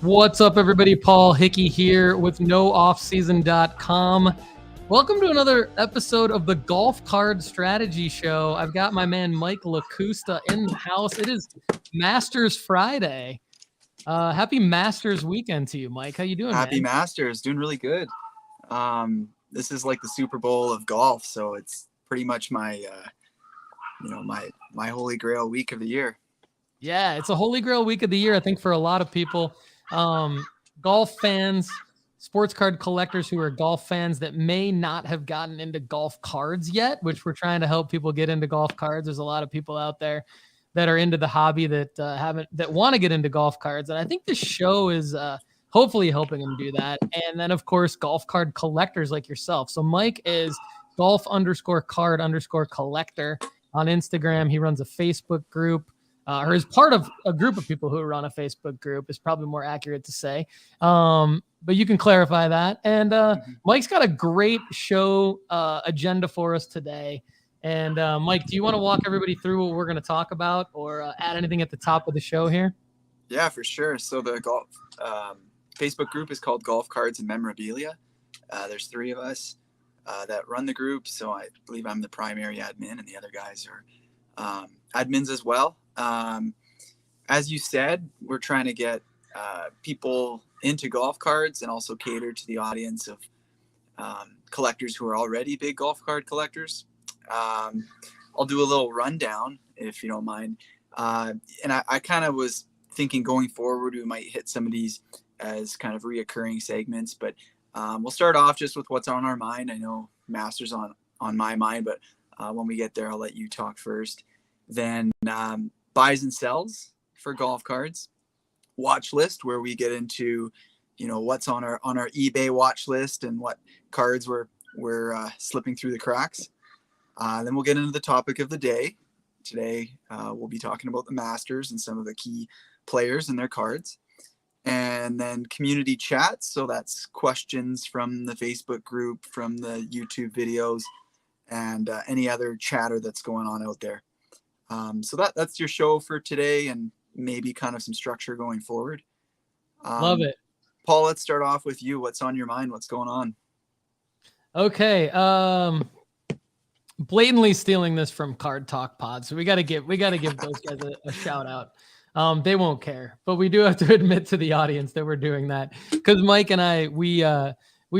What's up, everybody? Paul Hickey here with NoOffSeason.com. Welcome to another episode of the Golf Card Strategy Show. I've got my man Mike Lakusta in the house. It is Masters Friday. Happy Masters weekend to you, Mike. How you doing, Happy man? Masters. Doing really good. This is like the Super Bowl of golf, so it's pretty much my holy grail week of the year. Yeah, it's a holy grail week of the year, I think, for a lot of people. Golf fans, sports card collectors who are golf fans that may not have gotten into golf cards yet, which we're trying to help people get into golf cards. There's a lot of people out there that are into the hobby that want to get into golf cards. And I think this show is hopefully helping them do that. And then, of course, golf card collectors like yourself. So Mike is golf_card_collector on Instagram. He runs a Facebook group. Or is part of a group of people who run a Facebook group is probably more accurate to say. But you can clarify that. And Mike's got a great show agenda for us today. And Mike, do you want to walk everybody through what we're going to talk about or add anything at the top of the show here? Yeah, for sure. So the golf Facebook group is called Golf Cards and Memorabilia. There's 3 of us that run the group. So I believe I'm the primary admin and the other guys are admins as well. As you said, we're trying to get people into golf cards and also cater to the audience of collectors who are already big golf card collectors. I'll do a little rundown if you don't mind. And I kind of was thinking going forward, we might hit some of these as kind of reoccurring segments, but we'll start off just with what's on our mind. I know Masters on my mind, but when we get there, I'll let you talk first. Then buys and sells for golf cards, watch list where we get into, what's on our eBay watch list and what cards we're slipping through the cracks. Then we'll get into the topic of the day. Today we'll be talking about the Masters and some of the key players and their cards. And then community chats. So that's questions from the Facebook group, from the YouTube videos, and any other chatter that's going on out there. So that's your show for today and maybe kind of some structure going forward. Love it. Paul, let's start off with you. What's on your mind? What's going on? Okay. Blatantly stealing this from Card Talk Pod. So we got to give those guys a shout out. They won't care, but we do have to admit to the audience that we're doing that because Mike and I, we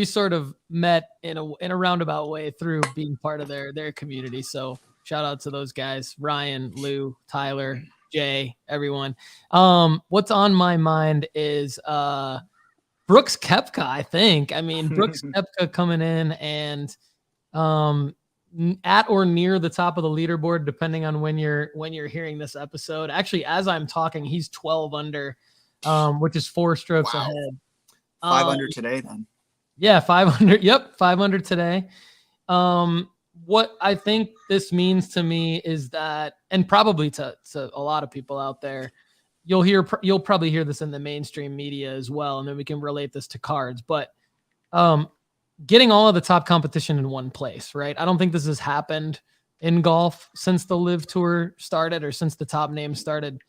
sort of met in a roundabout way through being part of their community. So shout out to those guys, Ryan, Lou, Tyler, Jay, everyone. What's on my mind is Brooks Koepka, I think. I mean, Brooks Koepka coming in and at or near the top of the leaderboard, depending on when you're hearing this episode. Actually, as I'm talking, he's 12 under, which is 4 strokes ahead. 5 under today, then. Yeah, 500. Yep, 500 today. What I think this means to me is that, and probably to a lot of people out there, you'll probably hear this in the mainstream media as well, and then we can relate this to cards. But getting all of the top competition in one place, right? I don't think this has happened in golf since the LIV Tour started, or since the top names started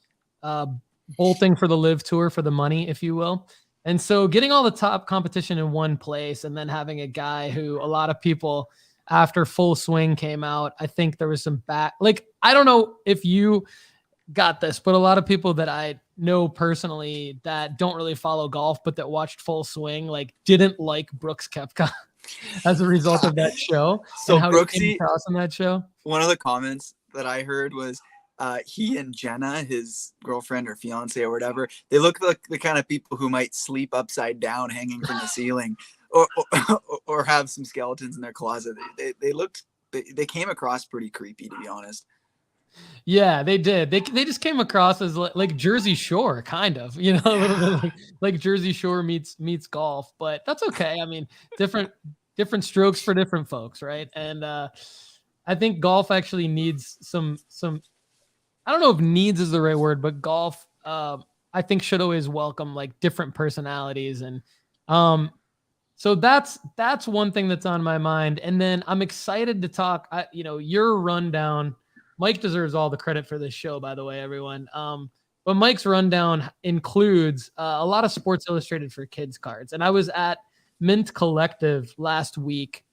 bolting for the LIV Tour for the money, if you will. And so getting all the top competition in one place and then having a guy who a lot of people after Full Swing came out, I think there was some I don't know if you got this, but a lot of people that I know personally that don't really follow golf, but that watched Full Swing, didn't like Brooks Koepka as a result of that show. So how Brooksy, he came across in that show. One of the comments that I heard was he and Jenna, his girlfriend or fiance or whatever, they look like the kind of people who might sleep upside down hanging from the ceiling. Or have some skeletons in their closet. They came across pretty creepy, to be honest. Yeah, they did. They just came across as like Jersey Shore, kind of, a little bit like Jersey Shore meets golf, but that's okay. I mean, different strokes for different folks, right? And I think golf actually needs some. I don't know if needs is the right word, but golf, I think should always welcome different personalities and. So that's one thing that's on my mind. And then I'm excited to talk, your rundown. Mike deserves all the credit for this show, by the way, everyone. But Mike's rundown includes a lot of Sports Illustrated for Kids cards. And I was at Mint Collective last week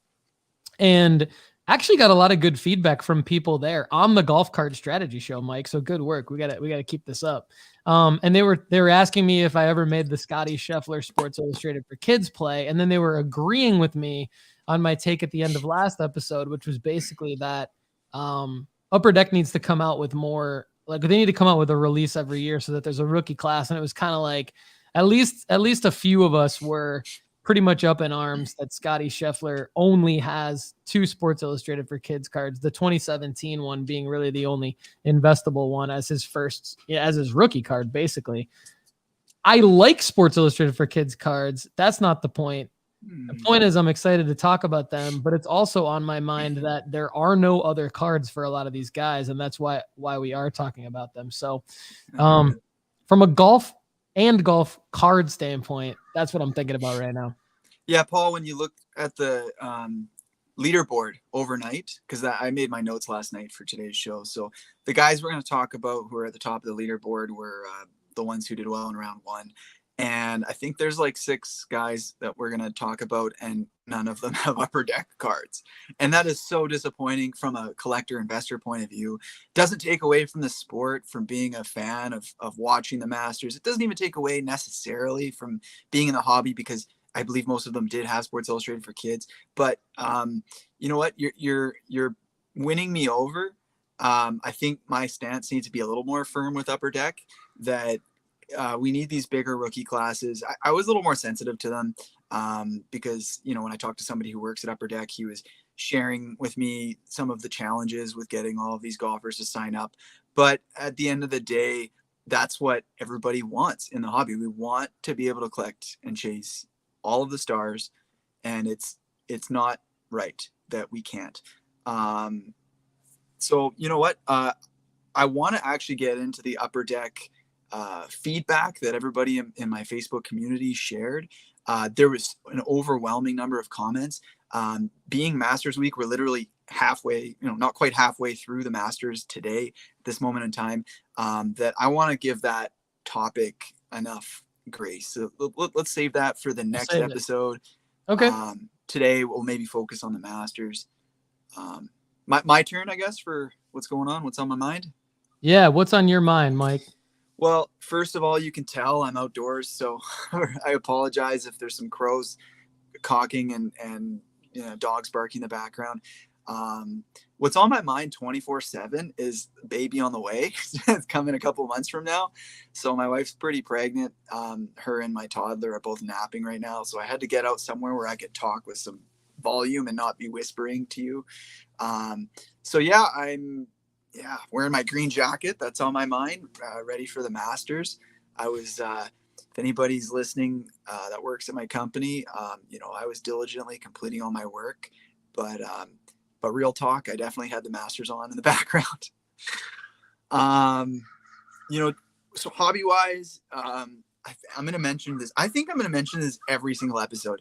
and actually got a lot of good feedback from people there on the Golf Card Strategy Show, Mike. So good work. We got to keep this up. And they were asking me if I ever made the Scottie Scheffler Sports Illustrated for Kids play, and then they were agreeing with me on my take at the end of last episode, which was basically that Upper Deck needs to come out with more. Like, they need to come out with a release every year so that there's a rookie class. And it was kind of like at least a few of us were pretty much up in arms that Scottie Scheffler only has 2 Sports Illustrated for Kids cards, the 2017 one being really the only investable one as his rookie card, basically. I like Sports Illustrated for Kids cards. That's not the point. The point is I'm excited to talk about them, but it's also on my mind that there are no other cards for a lot of these guys, and that's why we are talking about them. So from a golf card standpoint, that's what I'm thinking about right now. Yeah, Paul, when you look at the leaderboard overnight, because I made my notes last night for today's show. So the guys we're going to talk about who are at the top of the leaderboard were the ones who did well in round 1. And I think there's like 6 guys that we're going to talk about, and none of them have Upper Deck cards. And that is so disappointing from a collector investor point of view. Doesn't take away from the sport, from being a fan of watching the Masters. It doesn't even take away necessarily from being in the hobby, because I believe most of them did have Sports Illustrated for Kids. But you know what? You're winning me over. I think my stance needs to be a little more firm with Upper Deck, that we need these bigger rookie classes. I was a little more sensitive to them because, you know, when I talked to somebody who works at Upper Deck, he was sharing with me some of the challenges with getting all of these golfers to sign up. But at the end of the day, that's what everybody wants in the hobby. We want to be able to collect and chase all of the stars, and it's not right that we can't. So you know what? I want to actually get into the Upper Deck feedback that everybody in my Facebook community shared. There was an overwhelming number of comments. Being Masters Week, we're literally halfway, not quite halfway through the Masters today, at this moment in time, that I want to give that topic enough grace. So let's save that for the next episode. Okay. Today we'll maybe focus on the Masters. My turn, I guess, for what's going on, what's on my mind. Yeah, what's on your mind, Mike? Well, first of all, you can tell I'm outdoors, so I apologize if there's some crows cawking and dogs barking in the background. What's on my mind 24/7 is baby on the way. It's coming a couple months from now. So my wife's pretty pregnant. Her and my toddler are both napping right now. So I had to get out somewhere where I could talk with some volume and not be whispering to you. So yeah, I'm wearing my green jacket. That's on my mind, ready for the Masters. I was, if anybody's listening that works at my company, I was diligently completing all my work, but real talk, I definitely had the Masters on in the background. So hobby wise, I'm going to mention this. I think I'm going to mention this every single episode.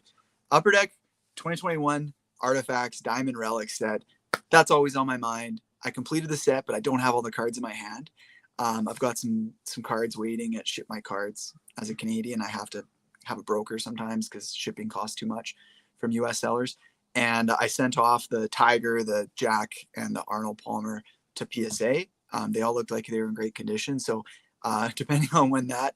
Upper Deck 2021 Artifacts Diamond Relic set. That's always on my mind. I completed the set, but I don't have all the cards in my hand. I've got some cards waiting at Ship My Cards. As a Canadian, I have to have a broker sometimes because shipping costs too much from US sellers. And I sent off the Tiger, the Jack, and the Arnold Palmer to PSA. They all looked like they were in great condition. So depending on when that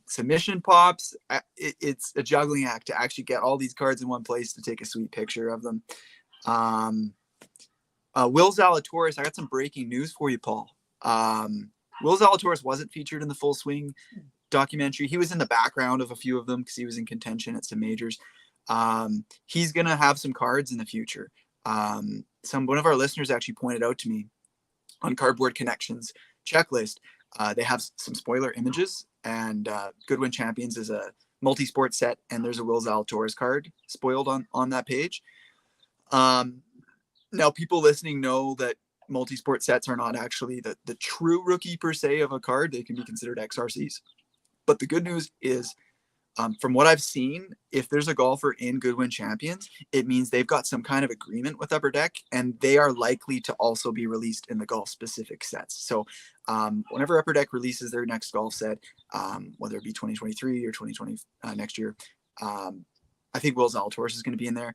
submission pops, it's a juggling act to actually get all these cards in one place to take a sweet picture of them. Will Zalatoris, I got some breaking news for you, Paul. Will Zalatoris wasn't featured in the Full Swing documentary. He was in the background of a few of them because he was in contention at some majors. He's going to have some cards in the future. One of our listeners actually pointed out to me on Cardboard Connections checklist. They have some spoiler images, and Goodwin Champions is a multi-sport set, and there's a Will Zalatoris card spoiled on that page. Now, people listening know that multi-sport sets are not actually the true rookie per se of a card. They can be considered XRCs. But the good news is From what I've seen, if there's a golfer in Goodwin Champions, it means they've got some kind of agreement with Upper Deck, and they are likely to also be released in the golf specific sets. So whenever Upper Deck releases their next golf set, whether it be 2023 or 2020 next year, I think Will Zalatoris is going to be in there.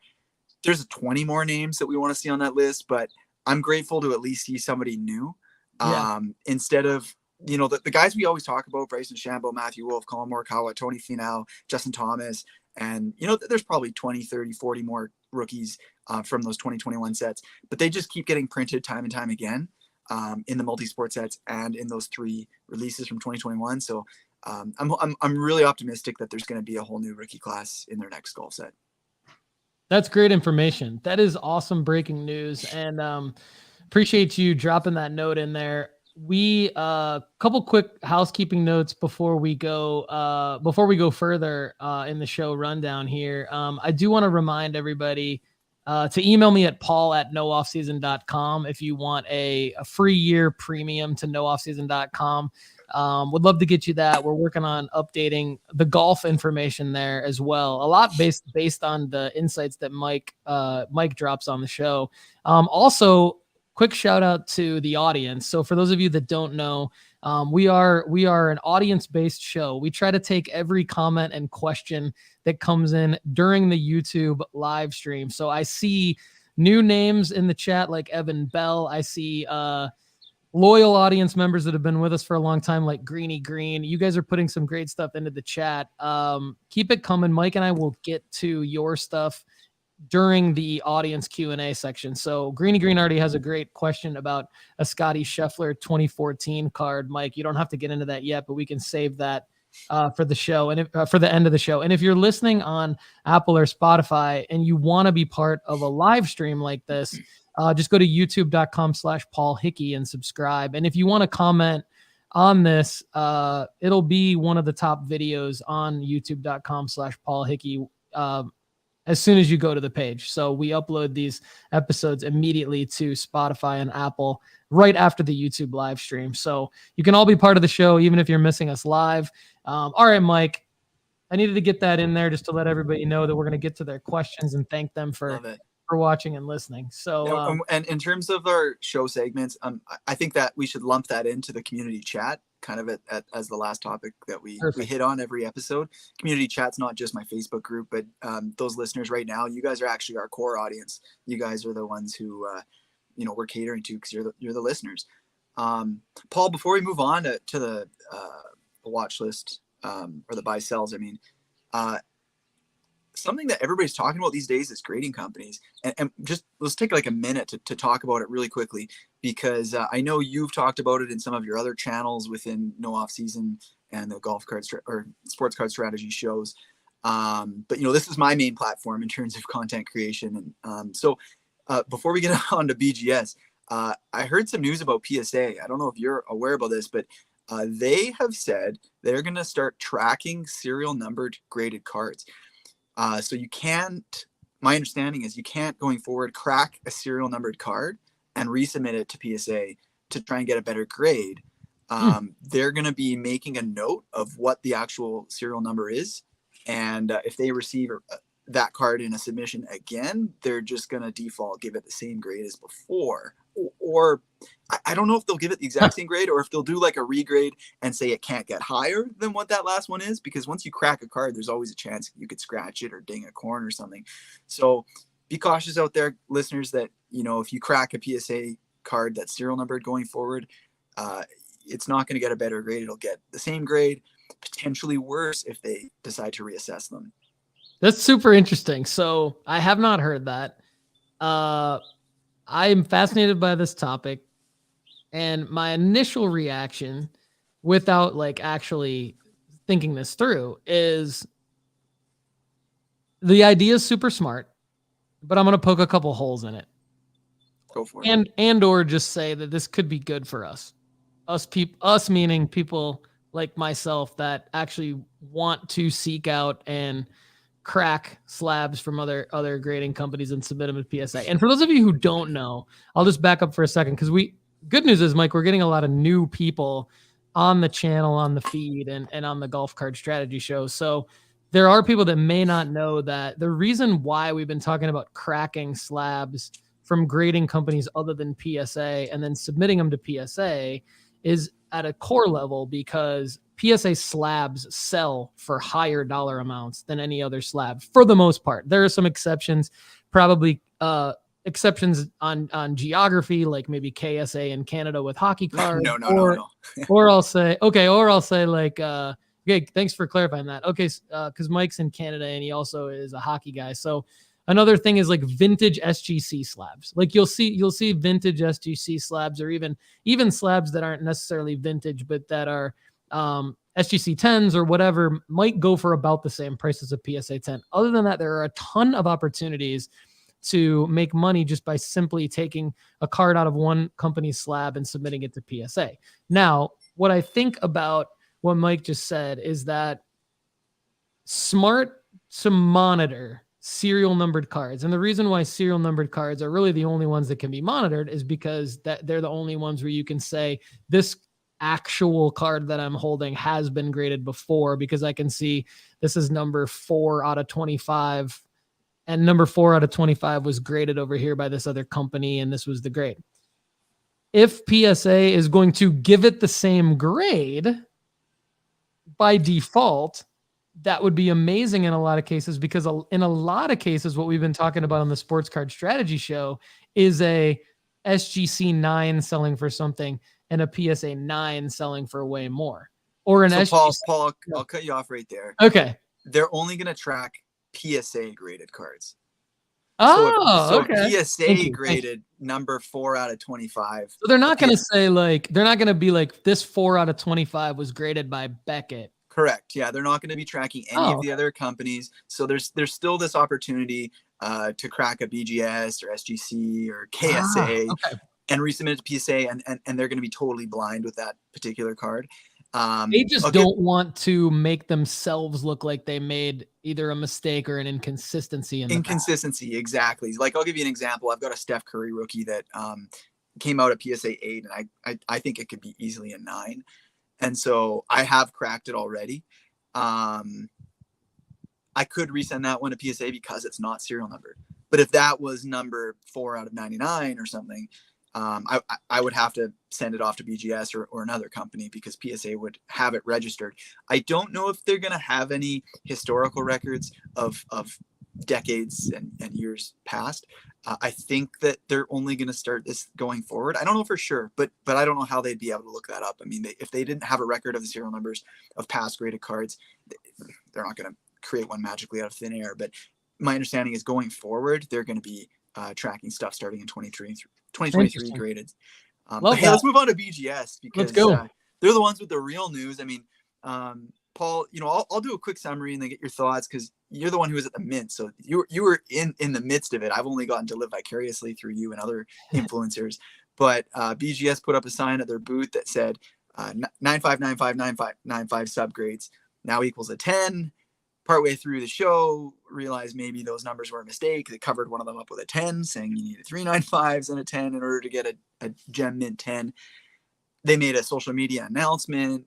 There's 20 more names that we want to see on that list, but I'm grateful to at least see somebody new instead of, the guys we always talk about, Bryson DeChambeau, Matthew Wolff, Colin Morikawa, Tony Finau, Justin Thomas. And, there's probably 20, 30, 40 more rookies from those 2021 sets, but they just keep getting printed time and time again in the multi-sport sets and in those 3 releases from 2021. So I'm really optimistic that there's going to be a whole new rookie class in their next golf set. That's great information. That is awesome breaking news. And appreciate you dropping that note in there. We couple quick housekeeping notes before we go further in the show rundown here. I do want to remind everybody to email me at paul@nooffseason.com if you want a free year premium to nooffseason.com. Would love to get you that. We're working on updating the golf information there as well. A lot based on the insights that Mike drops on the show. Also, quick shout out to the audience. So for those of you that don't know, we are an audience-based show. We try to take every comment and question that comes in during the YouTube live stream. So I see new names in the chat like Evan Bell. I see loyal audience members that have been with us for a long time like Greeny Green. You guys are putting some great stuff into the chat. Keep it coming. Mike and I will get to your stuff during the audience Q&A section. So Greeny Green already has a great question about a Scottie Scheffler 2014 card. Mike, you don't have to get into that yet, but we can save that for the show and for the end of the show. And if you're listening on Apple or Spotify and you want to be part of a live stream like this, just go to youtube.com/Paul Hickey and subscribe. And if you want to comment on this, it'll be one of the top videos on youtube.com/Paul Hickey as soon as you go to the page. So we upload these episodes immediately to Spotify and Apple right after the YouTube live stream. So you can all be part of the show, even if you're missing us live. All right, Mike, I needed to get that in there just to let everybody know that we're going to get to their questions and thank them for watching and listening. So, and in terms of our show segments, I think that we should lump that into the community chat kind of as the last topic that we hit on every episode. Community chat's not just my Facebook group, but those listeners right now, you guys are actually our core audience. You guys are the ones who, we're catering to because you're the listeners. Paul, before we move on to the watch list or the buy sells, something that everybody's talking about these days is grading companies. And just let's take like a minute to talk about it really quickly, because I know you've talked about it in some of your other channels within No Off Season and the golf card or sports card strategy shows. But this is my main platform in terms of content creation. And so before we get on to BGS, I heard some news about PSA. I don't know if you're aware about this, but they have said they're going to start tracking serial numbered graded cards. So you can't, my understanding is you can't going forward crack a serial numbered card and resubmit it to PSA to try and get a better grade. They're going to be making a note of what the actual serial number is. And if they receive that card in a submission again, they're just going to default give it the same grade as before. Or I don't know if they'll give it the exact same grade or if they'll do like a regrade and say it can't get higher than what that last one is, because once you crack a card, there's always a chance you could scratch it or ding a corner or something. So be cautious out there, listeners, that, if you crack a PSA card that's serial numbered going forward, it's not going to get a better grade. It'll get the same grade, potentially worse if they decide to reassess them. That's super interesting. So I have not heard that. I am fascinated by this topic, and my initial reaction, without like actually thinking this through, is the idea is super smart, but I'm going to poke a couple holes in it. Go for it. And or just say that this could be good for us meaning people like myself that actually want to seek out and crack slabs from other grading companies and submit them to PSA. And for those of you who don't know, I'll just back up for a second, because good news is, Mike, we're getting a lot of new people on the channel, on the feed, and on the Golf Card Strategy Show. So there are people that may not know that the reason why we've been talking about cracking slabs from grading companies other than PSA and then submitting them to PSA is at a core level because PSA slabs sell for higher dollar amounts than any other slab for the most part. There are some exceptions, probably exceptions on geography, like maybe KSA in Canada with hockey cards. No. Or I'll say like okay, thanks for clarifying that. Okay, because Mike's in Canada and he also is a hockey guy. So another thing is like vintage SGC slabs. Like you'll see vintage SGC slabs, or even slabs that aren't necessarily vintage, but that are SGC 10s or whatever, might go for about the same price as a PSA 10. Other than that, there are a ton of opportunities to make money just by simply taking a card out of one company's slab and submitting it to PSA. Now, what I think about what Mike just said is that smart to monitor serial numbered cards. And the reason why serial numbered cards are really the only ones that can be monitored is because that they're the only ones where you can say this actual card that I'm holding has been graded before, because I can see this is number 4 out of 25 and number 4 out of 25 was graded over here by this other company, and this was the grade. If PSA is going to give it the same grade by default, that would be amazing in a lot of cases, because in a lot of cases, what we've been talking about on the Sports Card Strategy Show is a SGC 9 selling for something and a PSA 9 selling for way more. Or an SGC. Paul, I'll cut you off right there. Okay. They're only going to track PSA graded cards. So okay. PSA graded number 4 out of 25. So they're not going to say they're not going to be like this 4 out of 25 was graded by Beckett. Correct. Yeah. They're not going to be tracking any of the other companies. So there's still this opportunity to crack a BGS or SGC or KSA and resubmit it to PSA. And they're going to be totally blind with that particular card. They just don't want to make themselves look like they made either a mistake or an inconsistency in the past. Exactly. Like, I'll give you an example. I've got a Steph Curry rookie that came out at PSA 8, and I think it could be easily a 9. And so I have cracked it already. I could resend that one to PSA because it's not serial numbered. But if that was number 4 out of 99 or something, I would have to send it off to BGS or another company, because PSA would have it registered. I don't know if they're going to have any historical records of decades and years past. I think that they're only going to start this going forward. I don't know for sure, but I don't know how they'd be able to look that up. I mean, if they didn't have a record of the serial numbers of past graded cards, they're not going to create one magically out of thin air. But my understanding is going forward, they're going to be tracking stuff starting in 2023 graded. But hey, let's move on to BGS, because they're the ones with the real news. I mean, Paul, I'll do a quick summary and then get your thoughts, because you're the one who was at the mint. So you were in the midst of it. I've only gotten to live vicariously through you and other influencers. But BGS put up a sign at their booth that said 95959595 subgrades now equals a 10. Partway through the show, realized maybe those numbers were a mistake. They covered one of them up with a 10, saying you needed 3 95s and a 10 in order to get a gem mint 10. They made a social media announcement.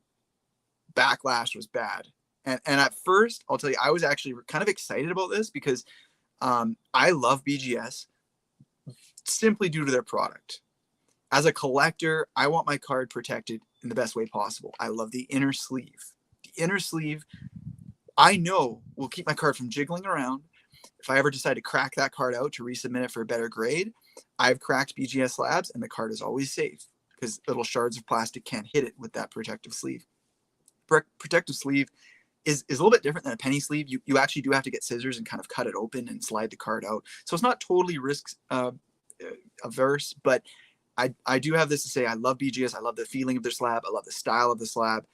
Backlash was bad. And at first, I'll tell you, I was actually kind of excited about this, because I love BGS simply due to their product. As a collector, I want my card protected in the best way possible. I love the inner sleeve. The inner sleeve, I know, will keep my card from jiggling around. If I ever decide to crack that card out to resubmit it for a better grade, I've cracked BGS slabs and the card is always safe, because little shards of plastic can't hit it with that protective sleeve. Protective sleeve is a little bit different than a penny sleeve. You actually do have to get scissors and kind of cut it open and slide the card out. So it's not totally risk averse, but I do have this to say. I love BGS. I love the feeling of their slab. I love the style of the slab.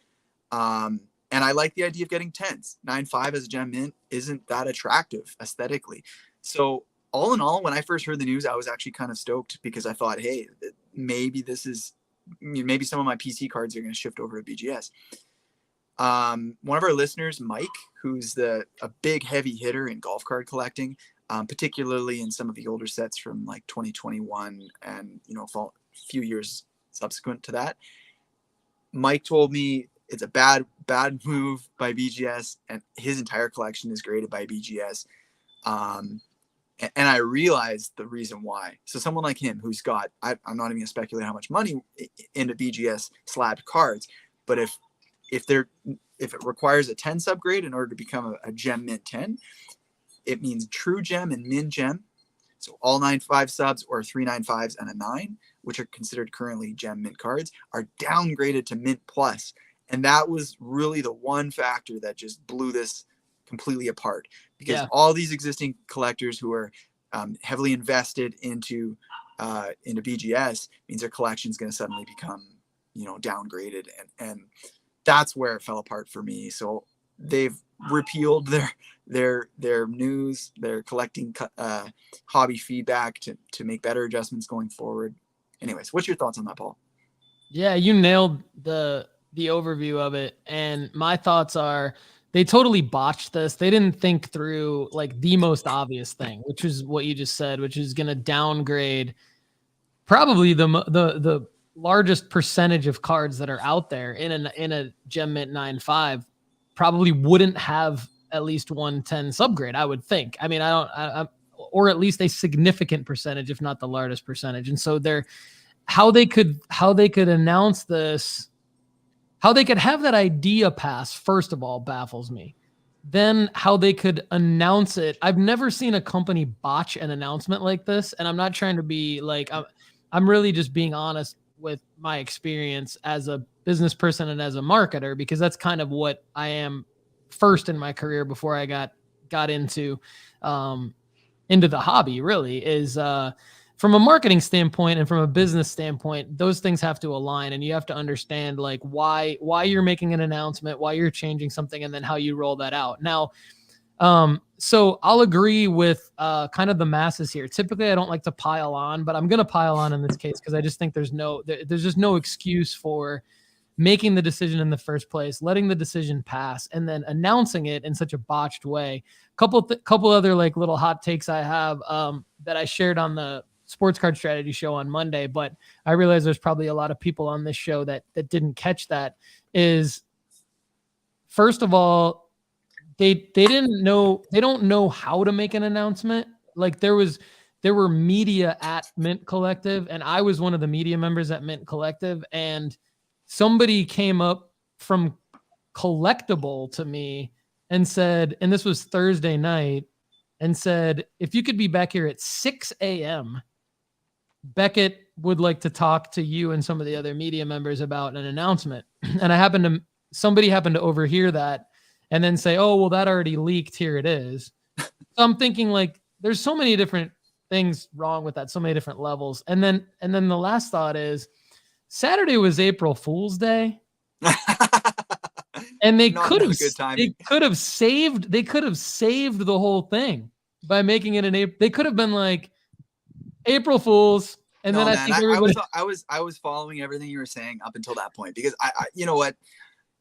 And I like the idea of getting 10s. 9.5 as a gem mint isn't that attractive aesthetically. So all in all, when I first heard the news, I was actually kind of stoked, because I thought, hey, maybe some of my PC cards are going to shift over to BGS. One of our listeners, Mike, who's a big heavy hitter in golf card collecting, particularly in some of the older sets from like 2021 and, a few years subsequent to that. Mike told me It's a bad move by BGS, and his entire collection is graded by BGS. And I realized the reason why. So someone like him who's got, I'm not even gonna speculate how much money into BGS slabbed cards, but if it requires a 10 subgrade in order to become a gem mint 10, it means true gem and min gem. So all 9.5 subs or 3.95s and a 9, which are considered currently gem mint cards, are downgraded to mint plus. And that was really the one factor that just blew this completely apart, because all these existing collectors who are heavily invested into BGS means their collection is going to suddenly become, downgraded. And that's where it fell apart for me. So they've repealed their news. They're collecting hobby feedback to make better adjustments going forward. Anyways, what's your thoughts on that, Paul? Yeah, you nailed the overview of it. And my thoughts are, they totally botched this. They didn't think through like the most obvious thing, which is what you just said, which is going to downgrade probably the largest percentage of cards that are out there in a gem mint 9.5 probably wouldn't have at least 110 subgrade, I would think. I mean, or at least a significant percentage, if not the largest percentage. And so how they could announce this, how they could have that idea pass, first of all, baffles me. Then how they could announce it. I've never seen a company botch an announcement like this. And I'm not trying to be like, I'm really just being honest with my experience as a business person and as a marketer, because that's kind of what I am first in my career before I got into the hobby, really, is from a marketing standpoint and from a business standpoint, those things have to align, and you have to understand like why you're making an announcement, why you're changing something, and then how you roll that out. Now, so I'll agree with kind of the masses here. Typically, I don't like to pile on, but I'm going to pile on in this case because I just think there's just no excuse for making the decision in the first place, letting the decision pass, and then announcing it in such a botched way. Couple other like little hot takes I have that I shared on the Sports Card Strategy show on Monday, but I realize there's probably a lot of people on this show that didn't catch that. Is first of all, they don't know how to make an announcement. Like there were media at Mint Collective, and I was one of the media members at Mint Collective, and somebody came up from Collectible to me and said, and this was Thursday night, and said, if you could be back here at 6 a.m., Beckett would like to talk to you and some of the other media members about an announcement. And somebody happened to overhear that and then say, oh, well, that already leaked. Here it is. So I'm thinking like, there's so many different things wrong with that, so many different levels. And then the last thought is Saturday was April Fool's Day. And they could have saved the whole thing by making it they could have been like April Fools. And then I think everybody... I was following everything you were saying up until that point, because I you know what?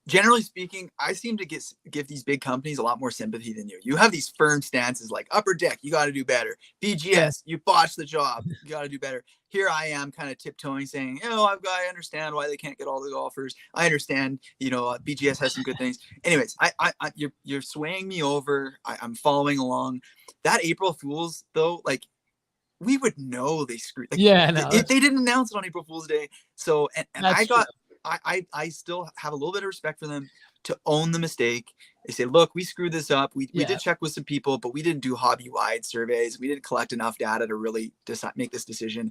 Generally speaking, I seem to give these big companies a lot more sympathy than you. You have these firm stances like Upper Deck, you got to do better. BGS, you botched the job, you got to do better. Here I am kind of tiptoeing saying, I understand why they can't get all the golfers. I understand, BGS has some good things. Anyways, you're swaying me over. I'm following along. That April Fool's though, like we would know they screwed. Like, they didn't announce it on April Fool's Day. So, and I still have a little bit of respect for them to own the mistake. They say, look, we screwed this up. We did check with some people, but we didn't do hobby-wide surveys. We didn't collect enough data to really make this decision.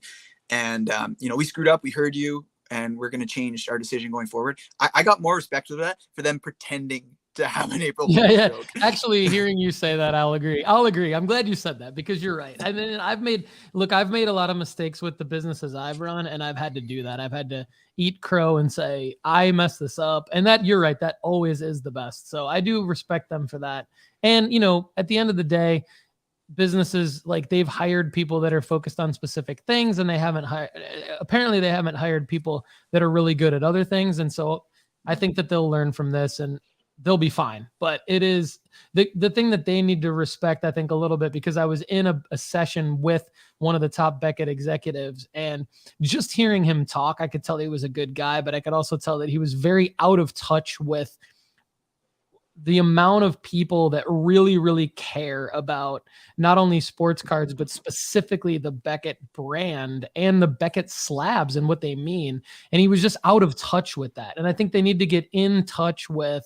And, we screwed up. We heard you, and we're going to change our decision going forward. I got more respect for that, for them pretending to have an April Fool's joke. Actually, hearing you say that, I'll agree. I'm glad you said that, because you're right. I mean, I've made a lot of mistakes with the businesses I've run, and I've had to do that. I've had to eat crow and say, I messed this up. And that, you're right, that always is the best. So I do respect them for that. And, at the end of the day, businesses, like, they've hired people that are focused on specific things, and they haven't hired people that are really good at other things. And so I think that they'll learn from this. And they'll be fine. But it is the thing that they need to respect, I think, a little bit, because I was in a session with one of the top Beckett executives, and just hearing him talk, I could tell he was a good guy, but I could also tell that he was very out of touch with the amount of people that really, really care about not only sports cards, but specifically the Beckett brand and the Beckett slabs and what they mean. And he was just out of touch with that. And I think they need to get in touch with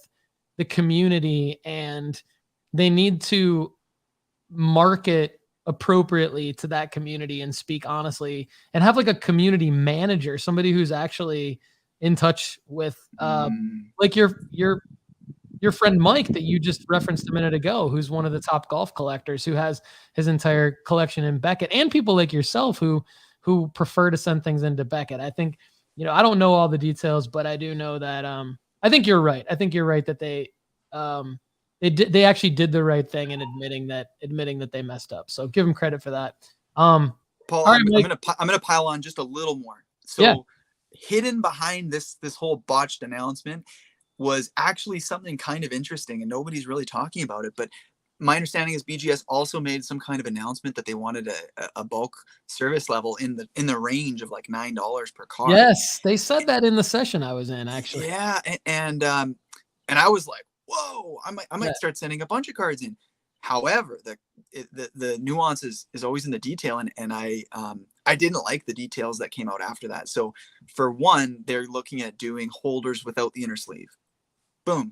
the community, and they need to market appropriately to that community and speak honestly, and have like a community manager, somebody who's actually in touch with, like your friend Mike that you just referenced a minute ago, who's one of the top golf collectors, who has his entire collection in Beckett, and people like yourself who prefer to send things into Beckett. I think, I don't know all the details, but I do know that, I think you're right. I think you're right that they actually did the right thing in admitting that they messed up. So give them credit for that. Paul, right, I'm gonna pile on just a little more. So hidden behind this whole botched announcement was actually something kind of interesting, and nobody's really talking about it. But my understanding is BGS also made some kind of announcement that they wanted a bulk service level in the range of like $9 per card. Yes, they said that in the session I was in, actually. Yeah, and I was like, whoa, I might start sending a bunch of cards in. However, the nuance is always in the detail, and I didn't like the details that came out after that. So for one, they're looking at doing holders without the inner sleeve. Boom.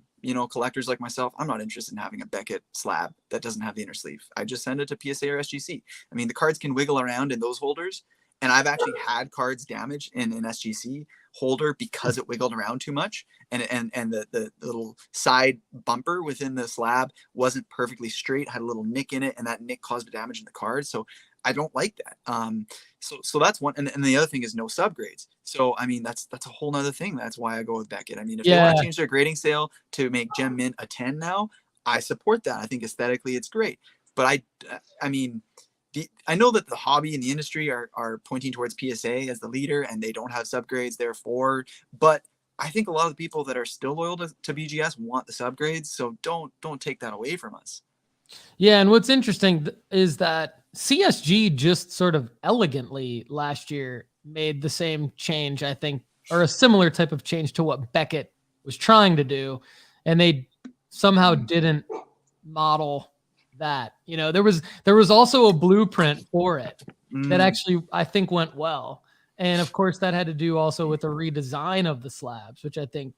Collectors like myself, I'm not interested in having a Beckett slab that doesn't have the inner sleeve. I just send it to PSA or SGC. I mean, the cards can wiggle around in those holders, and I've actually had cards damaged in an SGC holder because it wiggled around too much, and the little side bumper within the slab wasn't perfectly straight, had a little nick in it, and that nick caused damage in the card. So I don't like that. So that's one. And the other thing is no subgrades. So, I mean, that's a whole nother thing. That's why I go with Beckett. I mean, if they want to change their grading scale to make Gem Mint a 10 now, I support that. I think aesthetically it's great. But I mean, I know that the hobby and the industry are pointing towards PSA as the leader, and they don't have subgrades, therefore. But I think a lot of the people that are still loyal to BGS want the subgrades. So don't take that away from us. Yeah, and what's interesting is that CSG just sort of elegantly last year made the same change, I think, or a similar type of change to what Beckett was trying to do, and they somehow didn't model that. There was also a blueprint for it that actually I think went well, and of course that had to do also with the redesign of the slabs, which I think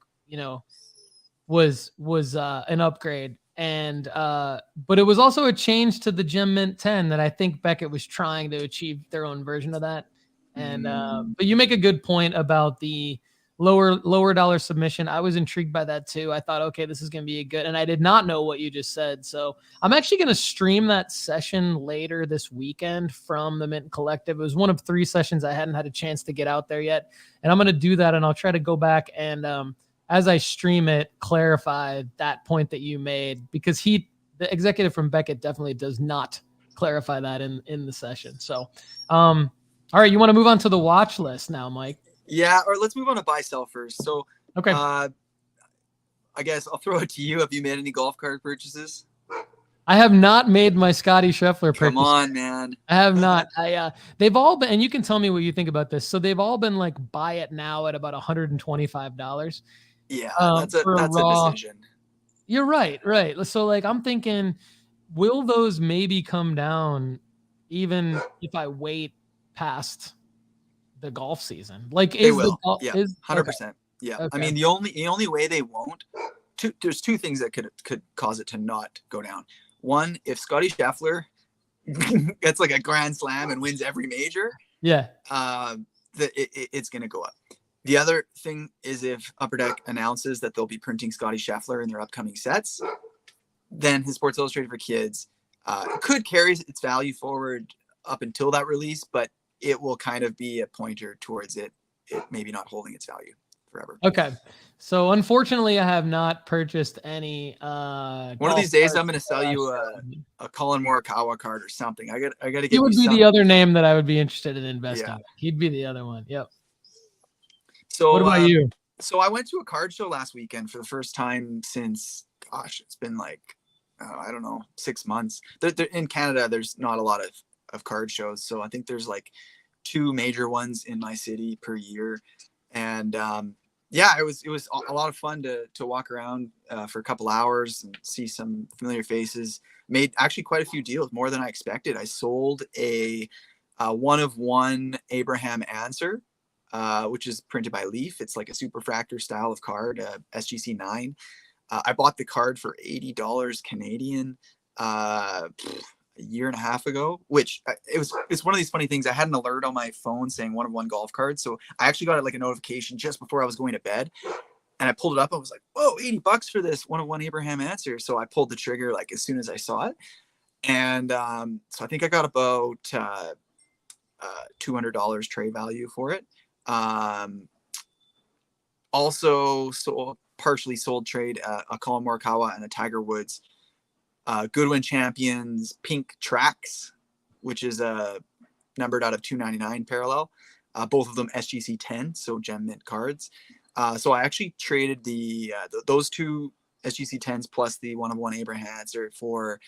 was an upgrade. And but it was also a change to the Gem Mint 10 that I think Beckett was trying to achieve their own version of that. And but you make a good point about the lower dollar submission. I was intrigued by that too. I thought, okay, this is going to be a good, and I did not know what you just said. So I'm actually going to stream that session later this weekend from the Mint Collective. It was one of 3 sessions I hadn't had a chance to get out there yet. And I'm going to do that, and I'll try to go back and as I stream it, clarify that point that you made, because the executive from Beckett definitely does not clarify that in the session. So, all right, you want to move on to the watch list now, Mike? Yeah, or let's move on to buy sell first. So, okay, I guess I'll throw it to you. Have you made any golf card purchases? I have not made my Scottie Scheffler purchase. Come on, man. I have not. They've all been, and you can tell me what you think about this. So they've all been like buy it now at about $125. Yeah, that's a decision. You're right. So like, I'm thinking, will those maybe come down even if I wait past the golf season? Like, they will. 100%. Okay. Yeah. Okay. I mean, the only way they won't. There's 2 things that could cause it to not go down. One, if Scottie Scheffler gets like a grand slam and wins every major, it's going to go up. The other thing is if Upper Deck announces that they'll be printing Scottie Scheffler in their upcoming sets, then his Sports Illustrated for Kids could carry its value forward up until that release, but it will kind of be a pointer towards it maybe not holding its value forever. Okay. So unfortunately, I have not purchased any. One of these days, I'm going to sell you a Colin Morikawa card or something. I got to get. He would be the other name that I would be interested in investing. Yeah. He'd be the other one. Yep. So what about you? So I went to a card show last weekend for the first time since, gosh, it's been like, I don't know, 6 months. In Canada, there's not a lot of card shows. So I think there's like 2 major ones in my city per year. And yeah, it was a lot of fun to walk around for a couple hours and see some familiar faces. Made actually quite a few deals, more than I expected. I sold a 1-of-1 Abraham Answer, which is printed by Leaf. It's like a superfractor style of card, SGC 9. I bought the card for $80 Canadian a year and a half ago, which it's one of these funny things. I had an alert on my phone saying 1-of-1 golf cards. So I actually got like a notification just before I was going to bed. And I pulled it up. I was like, whoa, $80 for this 1-of-1 Abraham Answer. So I pulled the trigger like as soon as I saw it. And so I think I got about $200 trade value for it. Also partially sold trade a Colin Morikawa and a Tiger Woods Goodwin Champions pink tracks, which is numbered out of 299 parallel. Both of them SGC 10, so gem mint cards. So I actually traded those 2 SGC 10s plus the 1-of-1 Abraham Answer for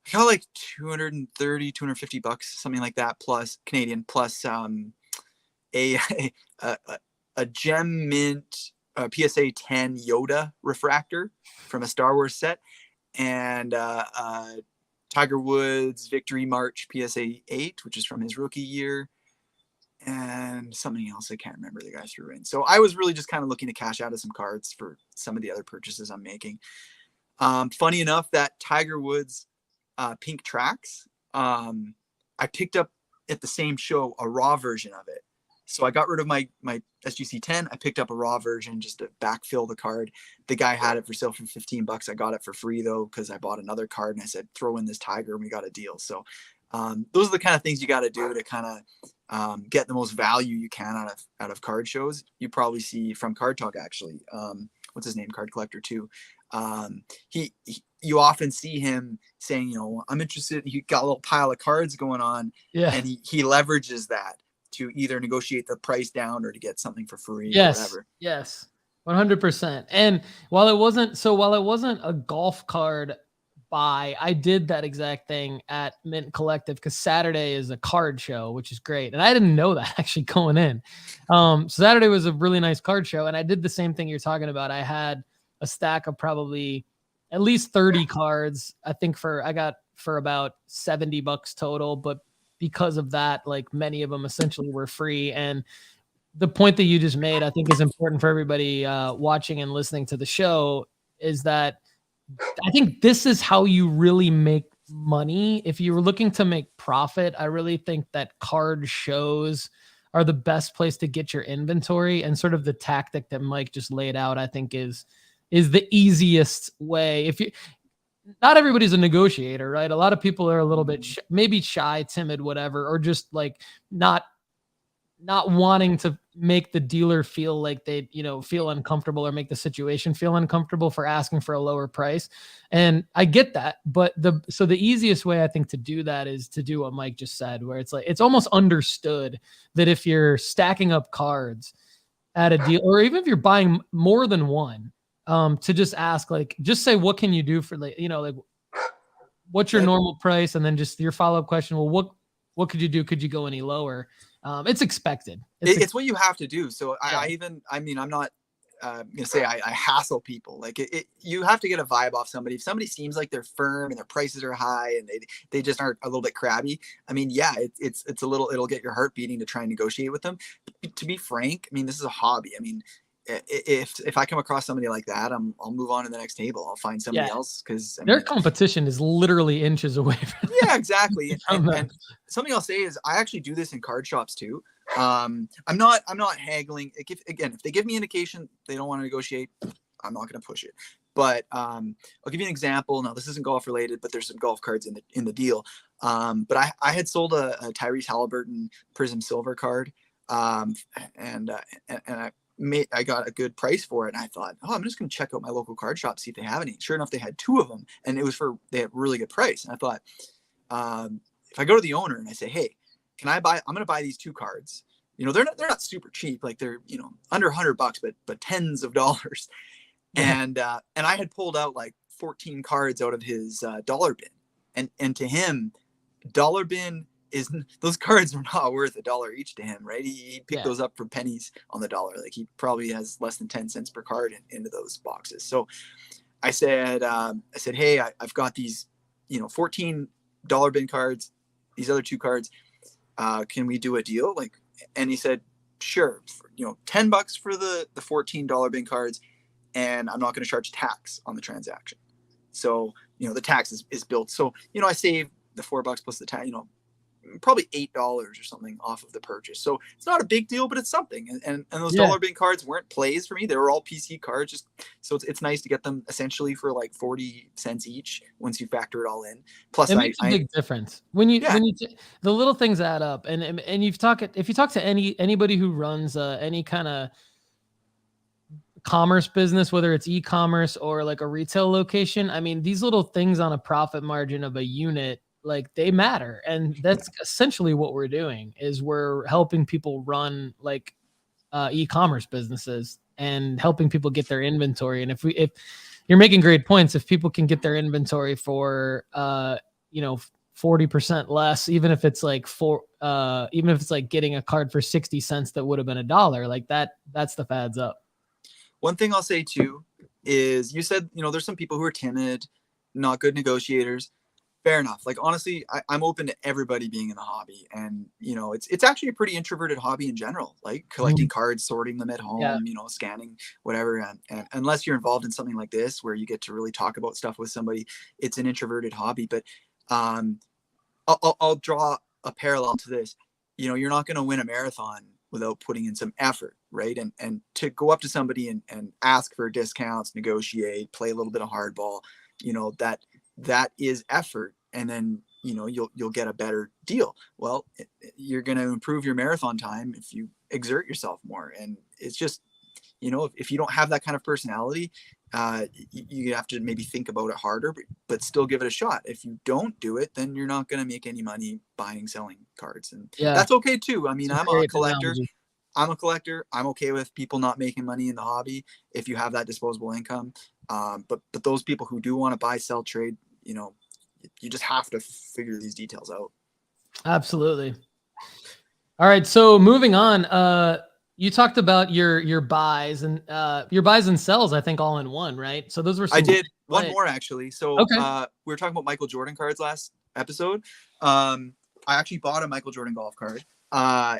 I got like $250, something like that, plus Canadian, plus a gem mint PSA 10 Yoda refractor from a Star Wars set, and Tiger Woods Victory March PSA 8, which is from his rookie year, and something else I can't remember the guy threw in. So I was really just kind of looking to cash out of some cards for some of the other purchases I'm making. Funny enough, that Tiger Woods pink tracks, I picked up at the same show a raw version of it. So I got rid of my SGC 10. I picked up a raw version just to backfill the card. The guy had it for sale for $15. I got it for free though, because I bought another card and I said, throw in this Tiger, and we got a deal. So those are the kind of things you got to do to kind of get the most value you can out of card shows. You probably see from Card Talk, actually. What's his name? Card Collector 2. You often see him saying, I'm interested. He got a little pile of cards going on, and he leverages that to either negotiate the price down or to get something for free or whatever. Yes, 100%. And while it wasn't a golf card buy, I did that exact thing at Mint Collective because Saturday is a card show, which is great. And I didn't know that actually going in. So Saturday was a really nice card show. And I did the same thing you're talking about. I had a stack of probably at least 30 cards. I think I got for about $70 total, but because of that, like many of them essentially were free. And the point that you just made, I think is important for everybody watching and listening to the show, is that I think this is how you really make money. If you were looking to make profit, I really think that card shows are the best place to get your inventory, and sort of the tactic that Mike just laid out, I think is the easiest way. If you, not everybody's a negotiator, right? A lot of people are a little bit maybe shy, timid, whatever, or just like not wanting to make the dealer feel like they, feel uncomfortable, or make the situation feel uncomfortable for asking for a lower price. And I get that, but the easiest way I think to do that is to do what Mike just said, where it's like, it's almost understood that if you're stacking up cards at a deal, or even if you're buying more than one, to just ask, like, just say, what can you do for, like, what's your normal price? And then just your follow-up question. Well, what could you do? Could you go any lower? It's expected. It's what you have to do. So I'm not gonna say I hassle people. Like you have to get a vibe off somebody. If somebody seems like they're firm and their prices are high and they just aren't a little bit crabby, it's a little, it'll get your heart beating to try and negotiate with them. To be frank, this is a hobby. If I come across somebody like that, I'll move on to the next table. I'll find somebody else, because their competition is literally inches away from yeah, exactly. And something I'll say is I actually do this in card shops too. I'm not haggling. If they give me indication they don't want to negotiate, I'm not going to push it. But I'll give you an example. Now, this isn't golf related, but there's some golf cards in the deal. But I had sold a Tyrese Halliburton Prism Silver card, and I got a good price for it, and I thought, I'm just going to check out my local card shop, see if they have any. Sure enough, they had 2 of them, and they had really good price. And I thought, if I go to the owner and I say, hey, I'm going to buy these 2 cards. they're not super cheap. Like they're, under $100, but tens of dollars. Yeah. And I had pulled out like 14 cards out of his dollar bin. And to him, dollar bin those cards are not worth $1 each to him, right? He picked those up for pennies on the dollar. Like he probably has less than 10 cents per card into those boxes. So I said, hey, I've got these, $14 bin cards, these other 2 cards. Can we do a deal? And he said, sure, $10 for the $14 bin cards, and I'm not going to charge tax on the transaction. So, the tax is built. So, I saved the $4 plus the tax, probably $8 or something off of the purchase. So it's not a big deal, but it's something. And those dollar bin cards weren't plays for me. They were all PC cards. So it's nice to get them essentially for like 40 cents each once you factor it all in. Plus, it makes a big difference when you the little things add up. And if you talk to anybody who runs any kind of commerce business, whether it's e-commerce or like a retail location, I mean, these little things on a profit margin of a unit, like they matter. And that's essentially what we're doing, is we're helping people run like e-commerce businesses and helping people get their inventory. And if you're making great points, if people can get their inventory for 40% less, even if it's like getting a card for 60 cents that would have been $1, like that's the fads up. One thing I'll say too is, you said, there's some people who are timid, not good negotiators. Fair enough. Like, honestly, I'm open to everybody being in the hobby. And, it's actually a pretty introverted hobby in general, like collecting cards, sorting them at home, scanning, whatever. And unless you're involved in something like this, where you get to really talk about stuff with somebody, it's an introverted hobby. But I'll draw a parallel to this. You're not going to win a marathon without putting in some effort, right? And to go up to somebody and ask for discounts, negotiate, play a little bit of hardball, that is effort. And then, you'll get a better deal. Well, you're going to improve your marathon time if you exert yourself more. And it's just, if you don't have that kind of personality, you have to maybe think about it harder, but still give it a shot. If you don't do it, then you're not going to make any money buying, selling cards. And that's okay too. I mean, I'm a collector. I'm okay with people not making money in the hobby if you have that disposable income. But those people who do want to buy, sell, trade, you just have to figure these details out. Absolutely. All right. So moving on, you talked about your buys and sells, I think, all in one, right? So those were I did one more actually. So okay. We were talking about Michael Jordan cards last episode. I actually bought a Michael Jordan golf card.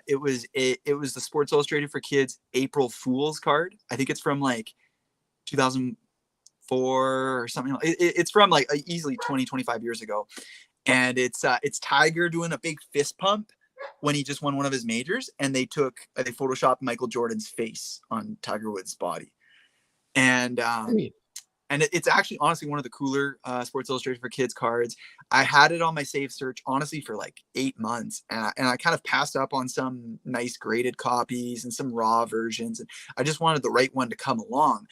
It was the Sports Illustrated for Kids April Fool's card. I think it's from like 2004 or something. It's from like easily 25 years ago. And it's Tiger doing a big fist pump when he just won one of his majors, and they photoshopped Michael Jordan's face on Tiger Woods' body. And it's actually honestly one of the cooler Sports Illustrated for Kids cards. I had it on my save search honestly for like 8 months, and I kind of passed up on some nice graded copies and some raw versions, and I just wanted the right one to come along.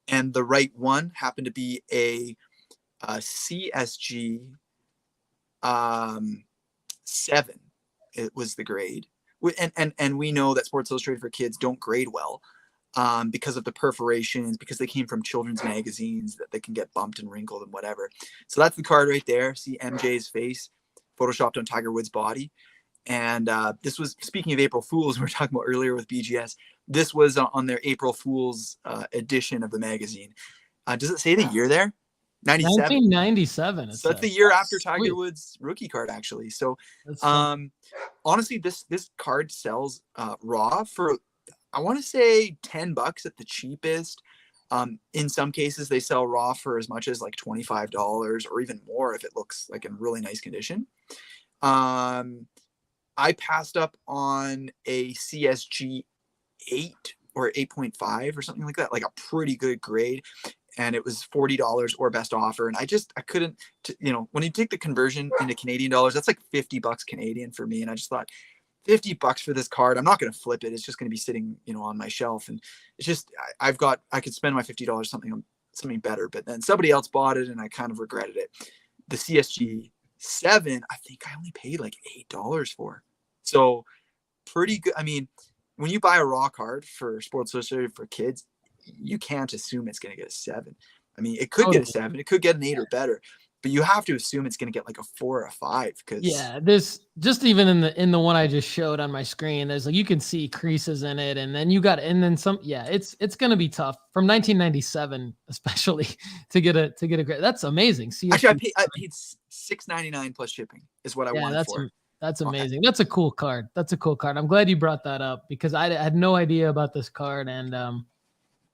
And the right one happened to be a CSG 7. It was the grade. And we know that Sports Illustrated for Kids don't grade well because of the perforations, because they came from children's magazines that they can get bumped and wrinkled and whatever. So that's the card right there. See MJ's face photoshopped on Tiger Woods' body. And this was, speaking of April Fools, we were talking about earlier with BGS, this was on their April Fools edition of the magazine. Does it say the year there? 97. 1997. So that's the year after Tiger Woods' rookie card, actually. So honestly, this card sells raw for, I want to say $10 at the cheapest. In some cases, they sell raw for as much as like $25 or even more if it looks like in really nice condition. I passed up on a CSG 8 or 8.5 or something like that, like a pretty good grade. And it was $40 or best offer. And I couldn't, when you take the conversion into Canadian dollars, that's like $50 Canadian for me. And I just thought, $50 for this card, I'm not going to flip it. It's just going to be sitting, on my shelf. And it's just, I could spend my $50 something better, but then somebody else bought it and I kind of regretted it. The CSG 7, I think I only paid like $8 for. So pretty good. I mean, when you buy a raw card for Sports Illustrated for kids, you can't assume it's going to get a 7. I mean, it could get a 7, it could get an 8 or better, but you have to assume it's going to get like a 4 or a 5. Yeah, this just even in the one I just showed on my screen, there's like you can see creases in it, and then some. Yeah, it's going to be tough from 1997, especially to get a great. That's amazing. See, actually, I paid $6.99 plus shipping is what I wanted for. That's amazing. That's a cool card. I'm glad you brought that up because I had no idea about this card, and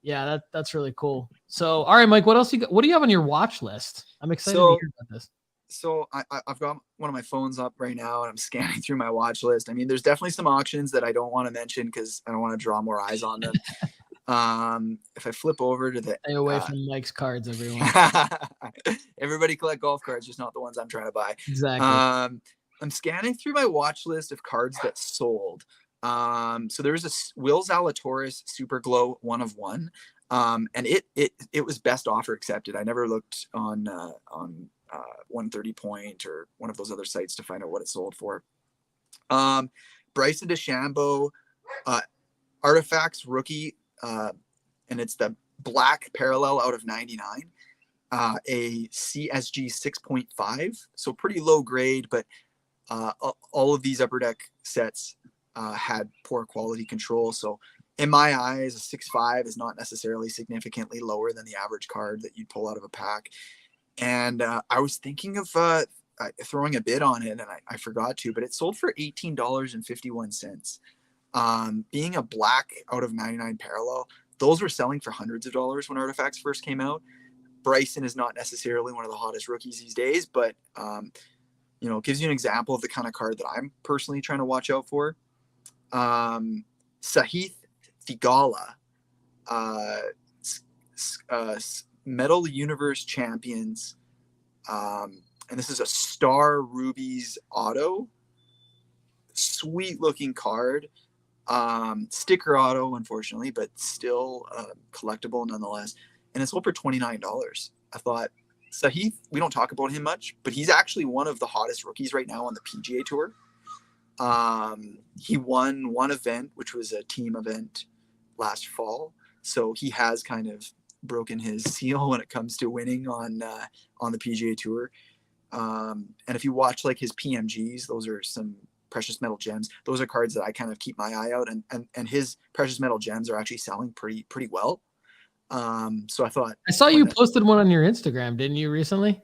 yeah, that's really cool. So, all right, Mike, what else what do you have on your watch list? I'm excited to hear about this. So I've got one of my phones up right now and I'm scanning through my watch list. I mean, there's definitely some auctions that I don't want to mention because I don't want to draw more eyes on them. If I flip over to the stay away from Mike's cards, everyone. Everybody collect golf cards, just not the ones I'm trying to buy. Exactly. I'm scanning through my watch list of cards that sold. So there's a Will Zalatoris SuperGlow 1 of 1. And it was best offer accepted. I never looked on 130 Point or one of those other sites to find out what it sold for. Bryson DeChambeau, Artifacts rookie, and it's the black parallel out of 99, a CSG 6.5, so pretty low grade, but all of these upper deck sets had poor quality control. So in my eyes, a 6.5 is not necessarily significantly lower than the average card that you'd pull out of a pack. And I was thinking of throwing a bid on it, and I forgot to, but it sold for $18.51. Being a black out of 99 parallel, those were selling for hundreds of dollars when Artifacts first came out. Bryson is not necessarily one of the hottest rookies these days, but it gives you an example of the kind of card that I'm personally trying to watch out for. Sahith Theegala, Metal Universe Champions, and this is a Star Rubies auto. Sweet looking card. Sticker auto, unfortunately, but still collectible nonetheless. And it's sold for $29. I thought, Sahith, we don't talk about him much, but he's actually one of the hottest rookies right now on the PGA Tour. He won one event, which was a team event last fall. So he has kind of broken his seal when it comes to winning on the PGA Tour. And if you watch like his PMGs, those are some precious metal gems. Those are cards that I kind of keep my eye out, and his precious metal gems are actually selling pretty well. So I thought, I saw you posted one on your Instagram, didn't you, recently?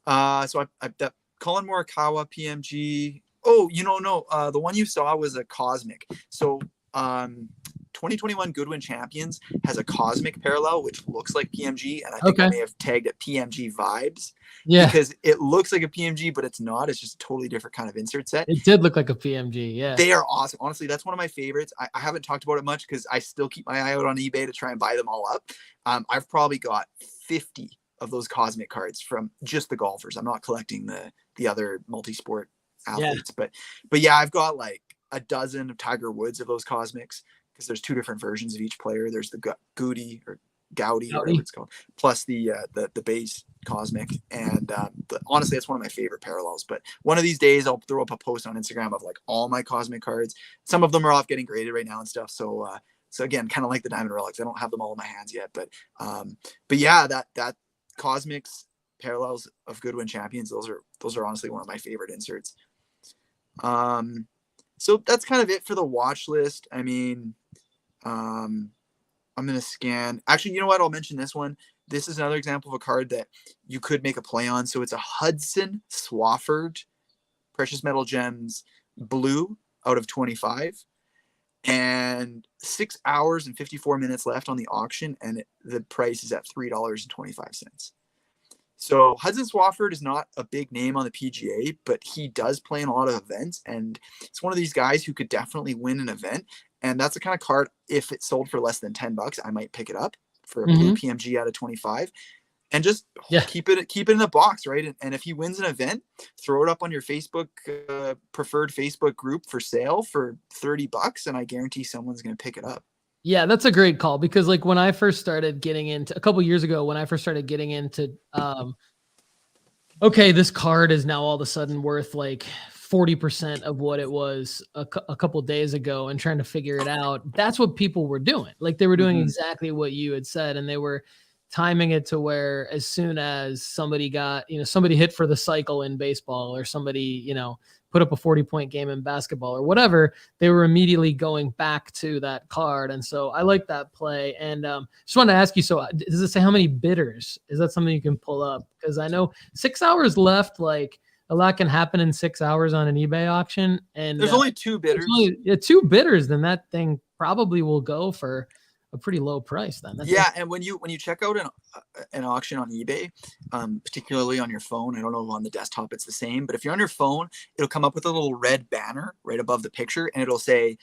So I that Colin Morikawa PMG. Oh, no. The one you saw was a Cosmic. So 2021 Goodwin Champions has a Cosmic parallel, which looks like PMG. And I think I may have tagged it PMG Vibes. Yeah. Because it looks like a PMG, but it's not. It's just a totally different kind of insert set. It did look like a PMG, yeah. They are awesome. Honestly, that's one of my favorites. I haven't talked about it much because I still keep my eye out on eBay to try and buy them all up. I've probably got 50 of those Cosmic cards from just the golfers. I'm not collecting the other multi-sport athletes. Yeah. But yeah, I've got like a dozen of Tiger Woods of those Cosmics because there's two different versions of each player. There's the Goody or Gowdy, whatever it's called, plus the base Cosmic. And honestly, that's one of my favorite parallels. But one of these days I'll throw up a post on Instagram of like all my Cosmic cards. Some of them are off getting graded right now and stuff. So again, kind of like the Diamond Relics, I don't have them all in my hands yet, but yeah, that Cosmics parallels of Goodwin Champions, those are honestly one of my favorite inserts. So that's kind of it for the watch list. I mean, I'm going to scan. Actually, you know what? I'll mention this one. This is another example of a card that you could make a play on. So it's a Hudson Swafford Precious Metal Gems Blue out of 25. And 6 hours and 54 minutes left on the auction, and the price is at $3.25. So Hudson Swafford is not a big name on the PGA, but he does play in a lot of events, and it's one of these guys who could definitely win an event. And that's the kind of card, if it sold for less than $10, I might pick it up for a blue PMG out of 25 and just keep it in the box, right? And if he wins an event, throw it up on your Facebook preferred Facebook group for sale for $30, and I guarantee someone's going to pick it up. Yeah, that's a great call because like when I first started getting into a couple years ago, when I first started getting into, okay, this card is now all of a sudden worth like 40% of what it was a couple days ago and trying to figure it out. That's what people were doing. Like they were doing exactly what you had said, and they were timing it to where as soon as somebody got, somebody hit for the cycle in baseball, or somebody, put up a 40-point game in basketball or whatever, they were immediately going back to that card. And so I like that play. And just wanted to ask you, so does it say how many bidders? Is that something you can pull up? Because I know 6 hours left, like a lot can happen in 6 hours on an eBay auction. And there's only 2 bidders. Two bidders, then that thing probably will go for a pretty low price then. And when you check out an auction on eBay, particularly on your phone, I don't know if on the desktop it's the same, but if you're on your phone, it'll come up with a little red banner right above the picture, and it'll say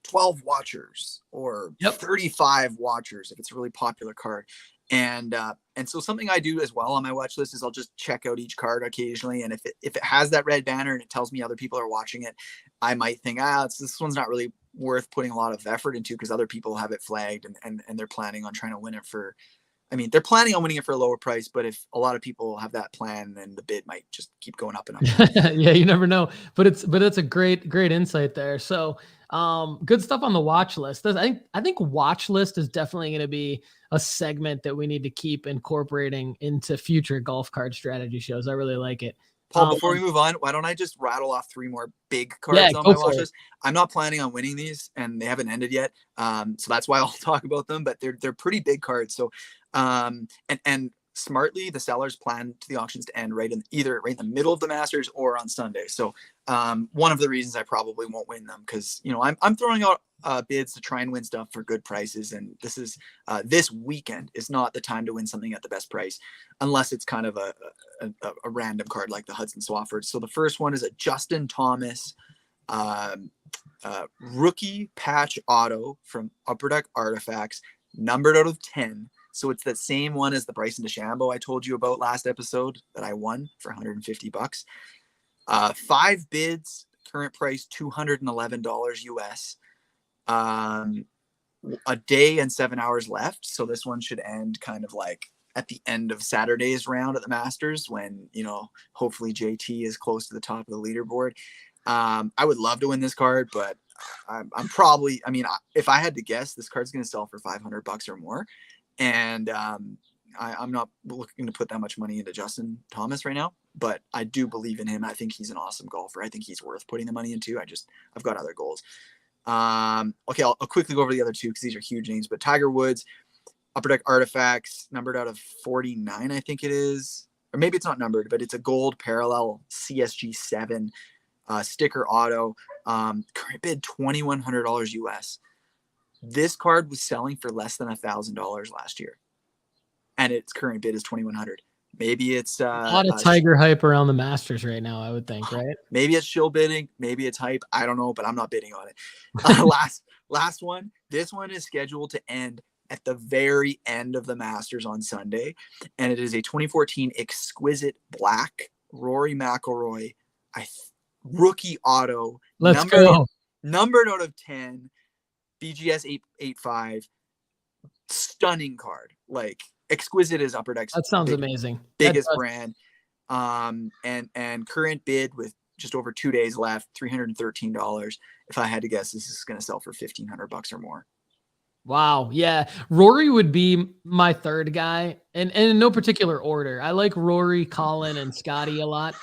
12 watchers or 35 watchers if it's a really popular card. And so something I do as well on my watch list is I'll just check out each card occasionally, and if it has that red banner and it tells me other people are watching it, I might think this one's not really worth putting a lot of effort into because other people have it flagged and they're planning on trying to win it for, they're planning on winning it for a lower price, but if a lot of people have that plan, then the bid might just keep going up and up. Yeah, you never know, but it's a great insight there. So good stuff on the watch list. I think watch list is definitely going to be a segment that we need to keep incorporating into future golf card strategy shows. I really like it. Paul, before we move on, why don't I just rattle off 3 more big cards on my watch list? I'm not planning on winning these, and they haven't ended yet, so that's why I'll talk about them. But they're pretty big cards. So, and smartly, the sellers plan to the auctions to end right in the middle of the Masters or on Sunday. So, one of the reasons I probably won't win them because I'm throwing out bids to try and win stuff for good prices, and this weekend is not the time to win something at the best price unless it's kind of a random card like the Hudson Swafford. So the first one is a Justin Thomas rookie patch auto from Upper Deck Artifacts, numbered out of 10. So it's the same one as the Bryson DeChambeau I told you about last episode that I won for $150. 5 bids, current price $211 US. A day and 7 hours left. So this one should end kind of like at the end of Saturday's round at the Masters when, hopefully JT is close to the top of the leaderboard. I would love to win this card, but I'm probably, if I had to guess, this card's going to sell for $500 or more. And I'm not looking to put that much money into Justin Thomas right now, but I do believe in him. I think he's an awesome golfer. I think he's worth putting the money into. I've got other goals. Okay, I'll quickly go over the other 2 because these are huge names. But Tiger Woods, Upper Deck Artifacts, numbered out of 49, I think it is. Or maybe it's not numbered, but it's a gold parallel CSG 7 sticker auto. Current bid $2,100 US. This card was selling for less than $1,000 last year, and its current bid is $2,100. Maybe it's a lot of Tiger hype around the Masters right now, I would think, right? Maybe it's shill bidding, maybe it's hype. I don't know, but I'm not bidding on it. Last one. This one is scheduled to end at the very end of the Masters on Sunday, and it is a 2014 exquisite black Rory McIlroy rookie auto. Numbered out of 10. BGS 885, stunning card. Like exquisite is Upper Deck's. That sounds amazing. Biggest brand. And current bid with just over 2 days left, $313. If I had to guess, this is going to sell for $1,500 or more. Wow. Yeah. Rory would be my third guy, and in no particular order. I like Rory, Colin, and Scottie a lot.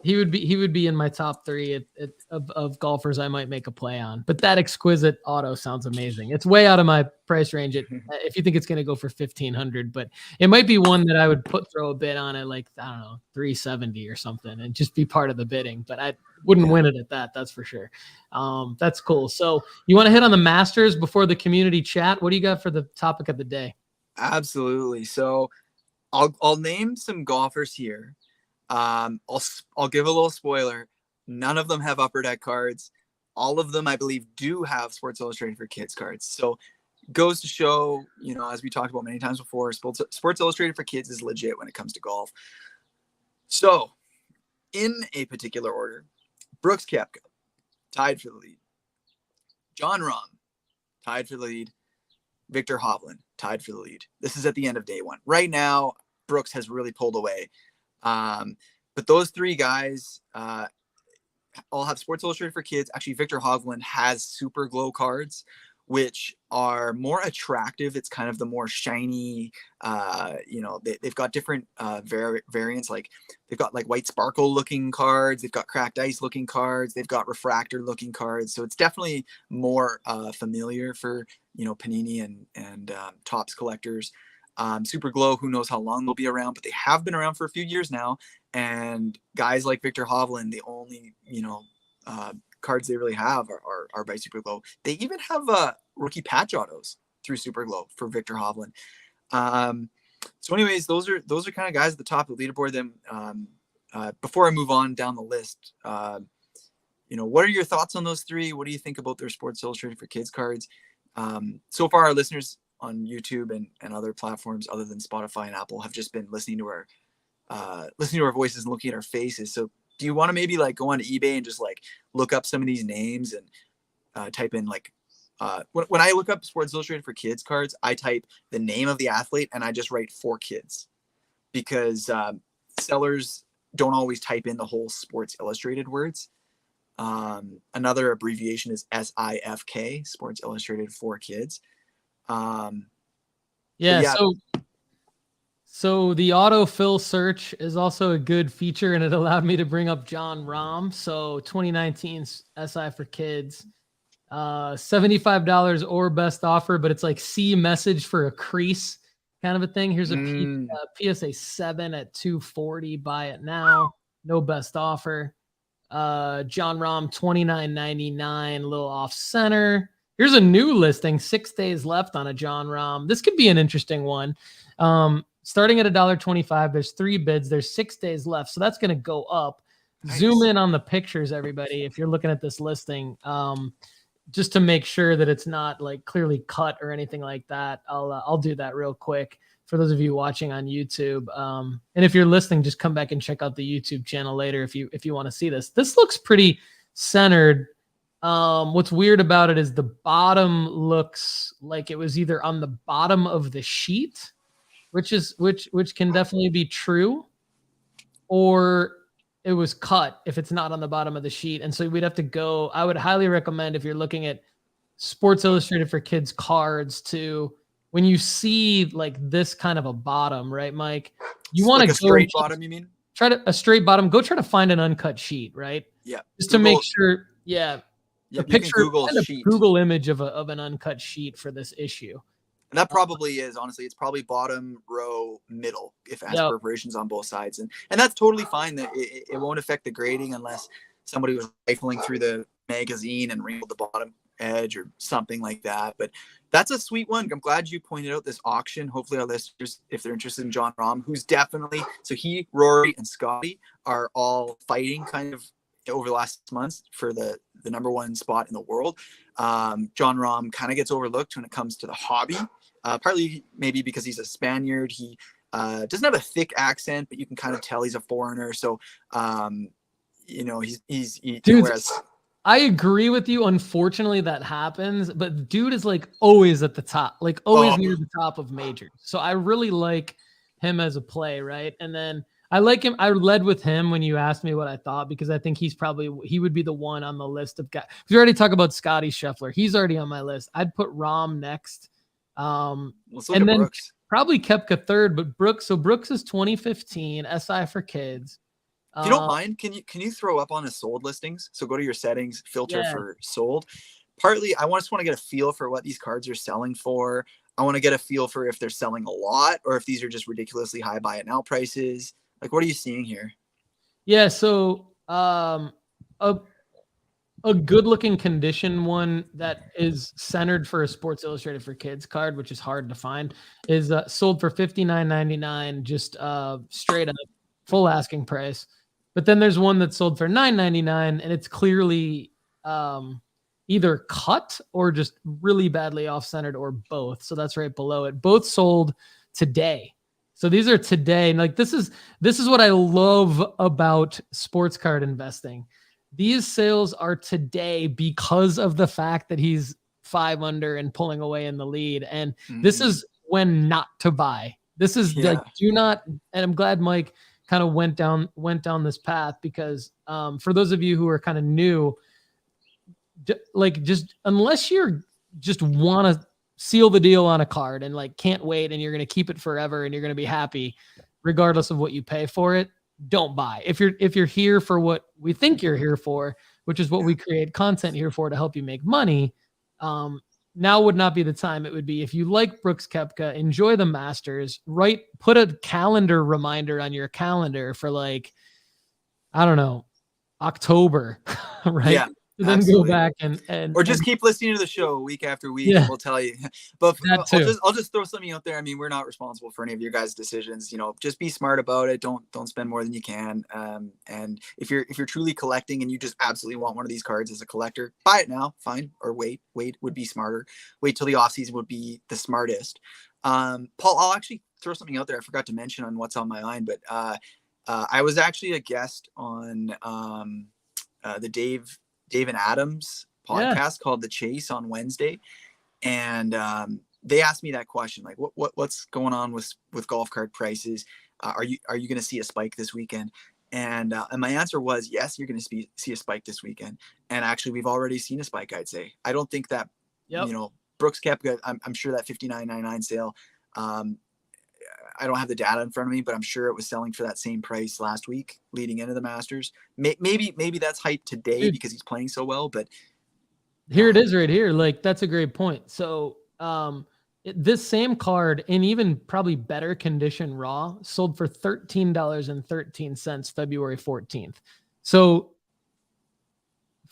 He would be in my top 3 of golfers I might make a play on. But that exquisite auto sounds amazing. It's way out of my price range if you think it's going to go for $1,500, but it might be one that I would throw a bid on at like, I don't know, $370 or something and just be part of the bidding. But I wouldn't win it at that. That's for sure. That's cool. So you want to hit on the Masters before the community chat? What do you got for the topic of the day? Absolutely. So I'll name some golfers here. I'll give a little spoiler. None of them have Upper Deck cards. All of them, I believe, do have Sports Illustrated for Kids cards. So goes to show, as we talked about many times before, Sports Illustrated for Kids is legit when it comes to golf. So in a particular order, Brooks Koepka, tied for the lead. Jon Rahm, tied for the lead. Victor Hovland, tied for the lead. This is at the end of day 1. Right now, Brooks has really pulled away. But those three guys all have Sports Illustrated for Kids. Actually, Victor Hovland has SuperGlow cards, which are more attractive. It's kind of the more shiny, they've got different variants. Like they've got like white sparkle looking cards. They've got cracked ice looking cards. They've got refractor looking cards. So it's definitely more familiar for, Panini and Topps collectors. SuperGlow, who knows how long they'll be around, but they have been around for a few years now. And guys like Victor Hovland, the only, cards they really have are by SuperGlow. They even have rookie patch autos through SuperGlow for Victor Hovland. So anyways, those are kind of guys at the top of the leaderboard. Then before I move on down the list, what are your thoughts on those three? What do you think about their Sports Illustrated for Kids cards? So far, our listeners on YouTube and other platforms other than Spotify and Apple have just been listening to our voices and looking at our faces. So do you want to maybe like go onto eBay and just like look up some of these names and type in like when I look up Sports Illustrated for Kids cards, I type the name of the athlete and I just write for kids, because sellers don't always type in the whole Sports Illustrated words. Another abbreviation is SIFK, Sports Illustrated for Kids. So the autofill search is also a good feature, and it allowed me to bring up Jon Rahm. So 2019 SI for Kids, $75 or best offer, but it's like see message for a crease kind of a thing. Here's a PSA 7 at 240. Buy it now. No best offer. Jon Rahm, $29.99, a little off center. Here's a new listing, 6 days left on a Jon Rahm. This could be an interesting one. Starting at $1.25, there's 3 bids. There's 6 days left, so that's going to go up. Nice. Zoom in on the pictures, everybody, if you're looking at this listing, just to make sure that it's not like clearly cut or anything like that. I'll do that real quick for those of you watching on YouTube. And if you're listening, just come back and check out the YouTube channel later if you want to see this. This looks pretty centered. What's weird about it is the bottom looks like it was either on the bottom of the sheet, which can definitely be true, or it was cut if it's not on the bottom of the sheet. And so we'd have to go. I would highly recommend, if you're looking at Sports Illustrated for Kids cards, to when you see like this kind of a bottom, right, Mike? You want like a straight bottom, you mean? A straight bottom. Go try to find an uncut sheet, right? Yeah. Just to make sure. Yeah. Yep, a picture, Google image of an uncut sheet for this issue. And that probably is, honestly, it's probably bottom row middle if it has perforations on both sides. And that's totally fine. That it won't affect the grading unless somebody was rifling through the magazine and wrinkled the bottom edge or something like that. But that's a sweet one. I'm glad you pointed out this auction. Hopefully our listeners, if they're interested in Jon Rahm, who's definitely, so he, Rory, and Scottie are all fighting kind of over the last months for the number one spot in the world. Jon Rahm kind of gets overlooked when it comes to the hobby. Partly maybe because he's a Spaniard. He doesn't have a thick accent, but you can kind of tell he's a foreigner. So, he's dude, whereas I agree with you. Unfortunately, that happens, but dude is like always at the top, like always near the top of majors. So I really like him as a play, right? And then I like him. I led with him when you asked me what I thought, because I think he would be the one on the list of guys. We already talked about Scottie Scheffler. He's already on my list. I'd put Rahm next. And then Brooks. Probably Koepka third, but Brooks. So Brooks is 2015 SI for Kids. If you don't mind, can you throw up on his sold listings? So go to your settings, filter for sold. Partly, I just want to get a feel for what these cards are selling for. I want to get a feel for if they're selling a lot or if these are just ridiculously high buy it now prices. Like, what are you seeing here? Yeah, so a good-looking condition one that is centered for a Sports Illustrated for Kids card, which is hard to find, is sold for $59.99, just straight up, full asking price. But then there's one that's sold for $9.99, and it's clearly either cut or just really badly off-centered, or both. So that's right below it. Both sold today. So these are today. And like this is what I love about sports card investing. These sales are today because of the fact that he's 5 under and pulling away in the lead. And this is when not to buy. This is like, do not, and I'm glad Mike kind of went down this path because for those of you who are kind of new, like just unless you're just want to seal the deal on a card and like can't wait and you're going to keep it forever and you're going to be happy regardless of what you pay for it, don't buy. If you're here for what we think you're here for, which is what we create content here for to help you make money, now would not be the time. It would be if you like Brooks Koepka, enjoy the Masters, put a calendar reminder on your calendar for like, I don't know, October, right? Yeah. Then Absolutely. go back or just keep listening to the show week after week, and we'll tell you. But I'll just throw something out there. I mean, we're not responsible for any of your guys' decisions. Just be smart about it. Don't spend more than you can. And if you're truly collecting and you just absolutely want one of these cards as a collector, buy it now. Fine. Or wait would be smarter. Wait till the off season would be the smartest. Paul, I'll actually throw something out there. I forgot to mention on what's on my mind, but I was actually a guest on the Dave and Adams podcast called The Chase on Wednesday. And they asked me that question, like what's going on with golf cart prices? Are you going to see a spike this weekend? And my answer was, yes, you're going to see a spike this weekend. And actually we've already seen a spike, I'd say. I don't think that, Brooks Koepka, I'm sure that $59.99 sale, I don't have the data in front of me, but I'm sure it was selling for that same price last week leading into the Masters. Maybe that's hype today because he's playing so well, but here it is right here. Like, that's a great point. So this same card in even probably better condition raw sold for $13.13 February 14th. So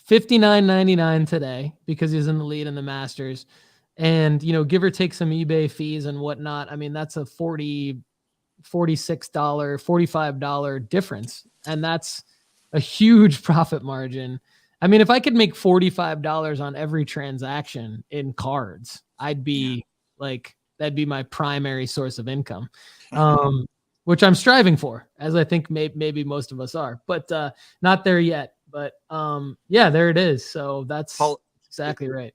$59.99 today because he's in the lead in the Masters. And, give or take some eBay fees and whatnot. I mean, that's a $46, $45 difference. And that's a huge profit margin. I mean, if I could make $45 on every transaction in cards, I'd be that'd be my primary source of income, which I'm striving for, as I think maybe most of us are, but not there yet. But there it is. So that's Paul, exactly right.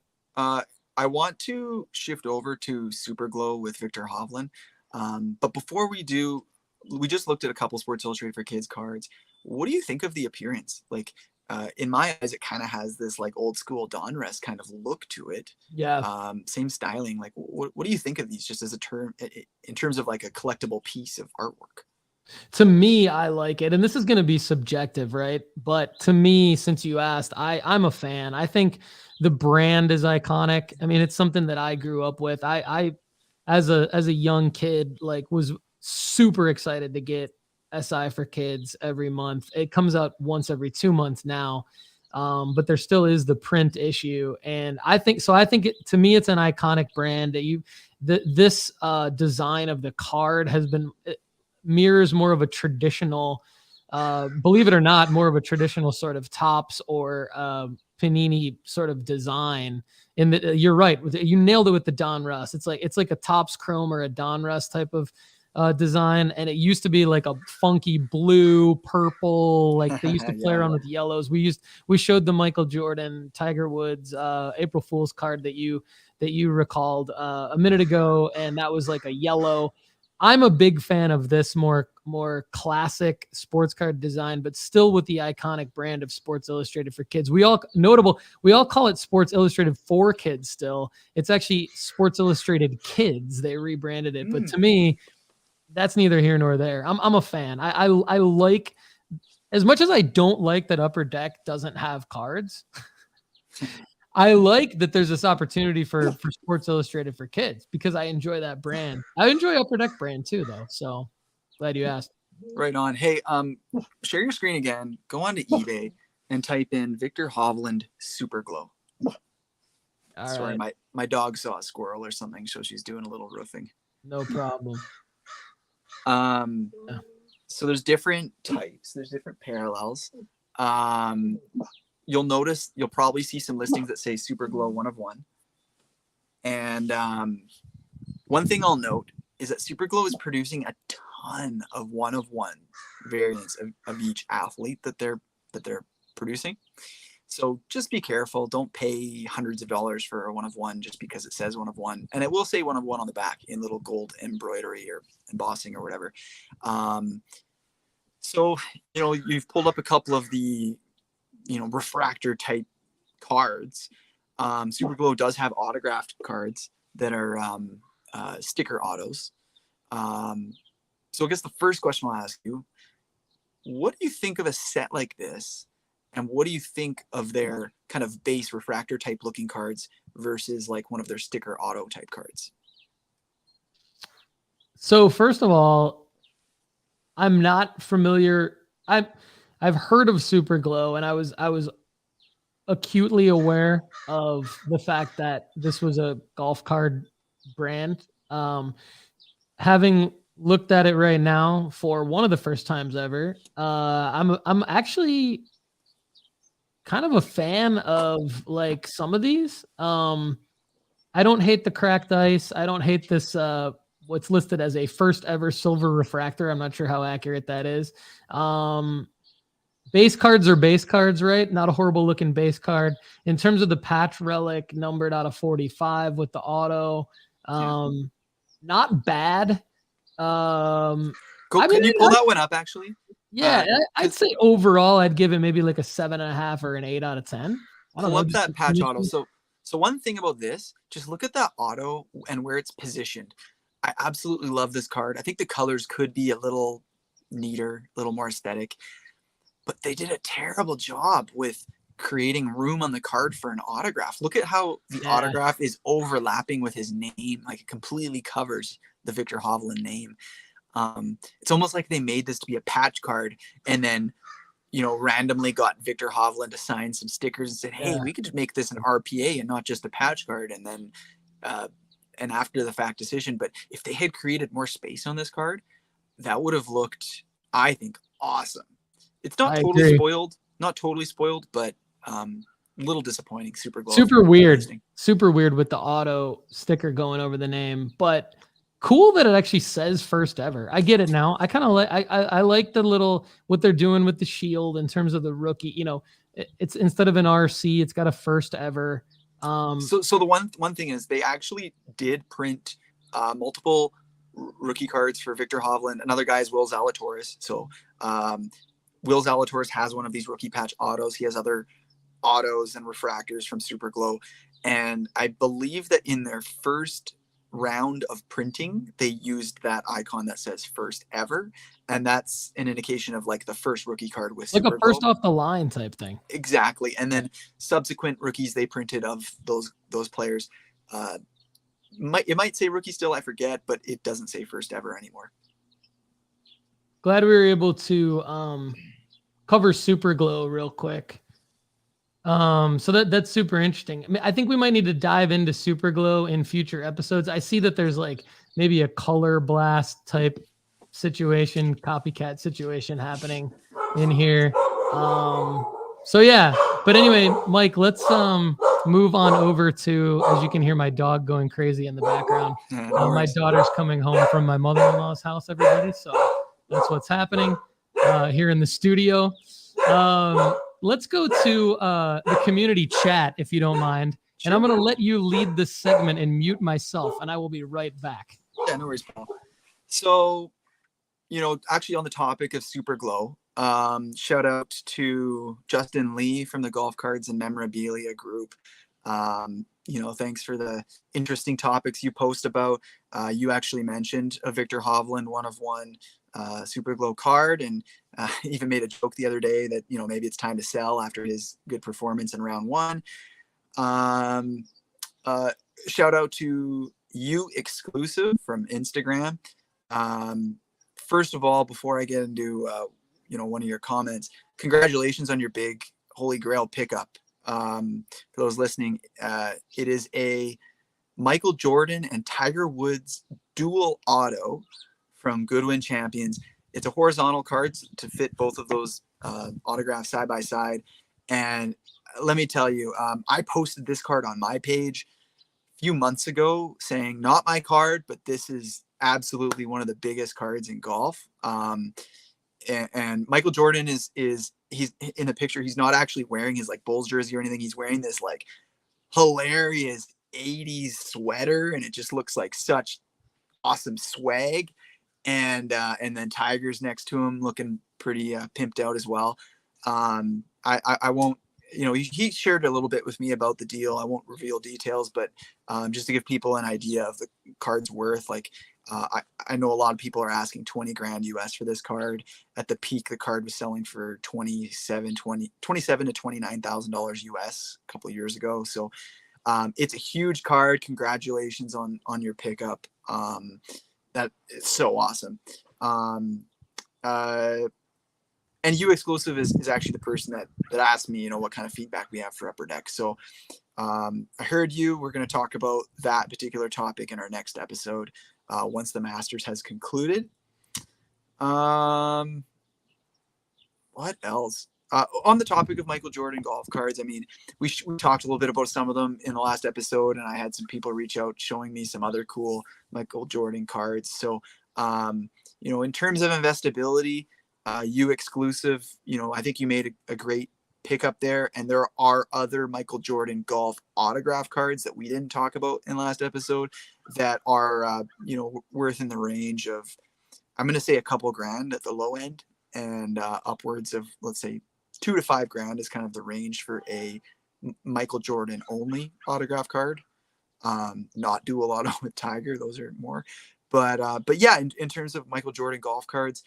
I want to shift over to SuperGlow with Viktor Hovland. But before we do, we just looked at a couple Sports Illustrated for Kids cards. What do you think of the appearance? Like, in my eyes, it kind of has this like old school Donruss kind of look to it. Yeah. Same styling. Like, what do you think of these just as a term in terms of like a collectible piece of artwork? To me, I like it. And this is going to be subjective, right? But to me, since you asked, I'm a fan. I think the brand is iconic. I mean, it's something that I grew up with. I as a young kid, like, was super excited to get SI for Kids every month. It comes out once every 2 months now. But there still is the print issue. And I think to me, it's an iconic brand that this design of the card mirrors more of a traditional, believe it or not, more of a traditional sort of Topps or Panini sort of design. You're right. You nailed it with the Donruss. It's like a Topps Chrome or a Donruss type of design. And it used to be like a funky blue, purple, like they used to play around with yellows. We showed the Michael Jordan, Tiger Woods, April Fool's card that you recalled a minute ago. And that was like a yellow. I'm a big fan of this more classic sports card design, but still with the iconic brand of Sports Illustrated for Kids. We all call it Sports Illustrated for Kids still. It's actually Sports Illustrated Kids. They rebranded it. But to me, that's neither here nor there. I'm a fan. I like, as much as I don't like that Upper Deck doesn't have cards, I like that there's this opportunity for Sports Illustrated for Kids because I enjoy that brand. I enjoy Upper Deck brand too, though. So glad you asked. Right on. Hey, share your screen again. Go on to eBay and type in Viktor Hovland SuperGlow. Sorry, right. My dog saw a squirrel or something, so she's doing a little roofing. No problem. So there's different types. There's different parallels. You'll probably see some listings that say SuperGlow 1 of 1. And one thing I'll note is that SuperGlow is producing a ton of 1 of 1 variants of each athlete that they're producing. So just be careful. Don't pay hundreds of dollars for a 1 of 1 just because it says 1 of 1. And it will say 1 of 1 on the back in little gold embroidery or embossing or whatever. So, you've pulled up a couple of the, refractor type cards. SuperGlow does have autographed cards that are sticker autos. So I guess the first question I'll ask you, what do you think of a set like this? And what do you think of their kind of base refractor type looking cards versus like one of their sticker auto type cards? So first of all, I'm not familiar. I've heard of SuperGlow, and I was acutely aware of the fact that this was a golf card brand. Having looked at it right now for one of the first times ever, I'm actually kind of a fan of like some of these. I don't hate the cracked ice. I don't hate this what's listed as a first ever silver refractor. I'm not sure how accurate that is. Base cards are base cards, right? Not a horrible looking base card. In terms of the patch relic, numbered out of 45 with the auto, not bad. Can you pull that one up actually? Yeah, I'd say overall, I'd give it maybe like a 7.5 or an 8 out of 10. I don't know. Pull up that patch auto. So one thing about this, just look at that auto and where it's positioned. I absolutely love this card. I think the colors could be a little neater, a little more aesthetic, but they did a terrible job with creating room on the card for an autograph. Look at how the autograph is overlapping with his name. Like it completely covers the Viktor Hovland name. It's almost like they made this to be a patch card and then, randomly got Viktor Hovland to sign some stickers and said, hey, we could make this an RPA and not just a patch card. And then, an after the fact decision. But if they had created more space on this card, that would have looked, I think, awesome. It's not totally spoiled, but a little disappointing. Super weird with the auto sticker going over the name, but cool that it actually says first ever. I get it now. I kind of like, I like the little, what they're doing with the shield in terms of the rookie, it's instead of an RC, it's got a first ever. So the one thing is they actually did print multiple rookie cards for Viktor Hovland. Another guy is Will Zalatoris. So Will Zalatoris has one of these rookie patch autos. He has other autos and refractors from SuperGlow. And I believe that in their first round of printing, they used that icon that says first ever. And that's an indication of like the first rookie card with like SuperGlow. A first off the line type thing. Exactly. And then subsequent rookies they printed of those players. It might say rookie still, I forget, but it doesn't say first ever anymore. Glad we were able to cover SuperGlow real quick. So that's super interesting. I mean, I think we might need to dive into SuperGlow in future episodes. I see that there's like maybe a color blast type situation, copycat situation happening in here. So yeah, but anyway, Mike, let's move on over to, as you can hear my dog going crazy in the background. My daughter's coming home from my mother-in-law's house, everybody. So that's what's happening here in the studio. Let's go to the community chat, if you don't mind. And I'm going to let you lead this segment and mute myself, and I will be right back. Yeah, no worries, Paul. So, actually on the topic of SuperGlow, shout out to Justin Lee from the Golf Cards and Memorabilia group. Thanks for the interesting topics you post about. You actually mentioned a Viktor Hovland 1-of-1 SuperGlow card, and even made a joke the other day that maybe it's time to sell after his good performance in round one. Shout out to you exclusive from Instagram. First of all, before I get into one of your comments, congratulations on your big Holy Grail pickup. For those listening, it is a Michael Jordan and Tiger Woods dual auto from Goodwin Champions. It's a horizontal card to fit both of those autographs side by side. And let me tell you, I posted this card on my page a few months ago saying, not my card, but this is absolutely one of the biggest cards in golf. And Michael Jordan is he's in the picture. He's not actually wearing his like Bulls jersey or anything. He's wearing this like hilarious 80s sweater, and it just looks like such awesome swag. And then Tiger's next to him looking pimped out as well. I won't, he shared a little bit with me about the deal. I won't reveal details, but just to give people an idea of the card's worth, like I know a lot of people are asking 20 grand US for this card. At the peak, the card was selling for $27,000 to $29,000 US a couple of years ago. So it's a huge card. Congratulations on your pickup. That is so awesome. And U Exclusive is actually the person that asked me, what kind of feedback we have for Upper Deck. So I heard you. We're going to talk about that particular topic in our next episode once the Masters has concluded. What else? On the topic of Michael Jordan golf cards, I mean, we talked a little bit about some of them in the last episode, and I had some people reach out showing me some other cool Michael Jordan cards. So, in terms of investability, U Exclusive, I think you made a great pickup there. And there are other Michael Jordan golf autograph cards that we didn't talk about in last episode that are, worth in the range of, I'm going to say a couple grand at the low end, and upwards of, let's say, $2 to $5 grand is kind of the range for a Michael Jordan only autograph card. Not Dual Auto with Tiger. Those are more, but yeah, in terms of Michael Jordan golf cards,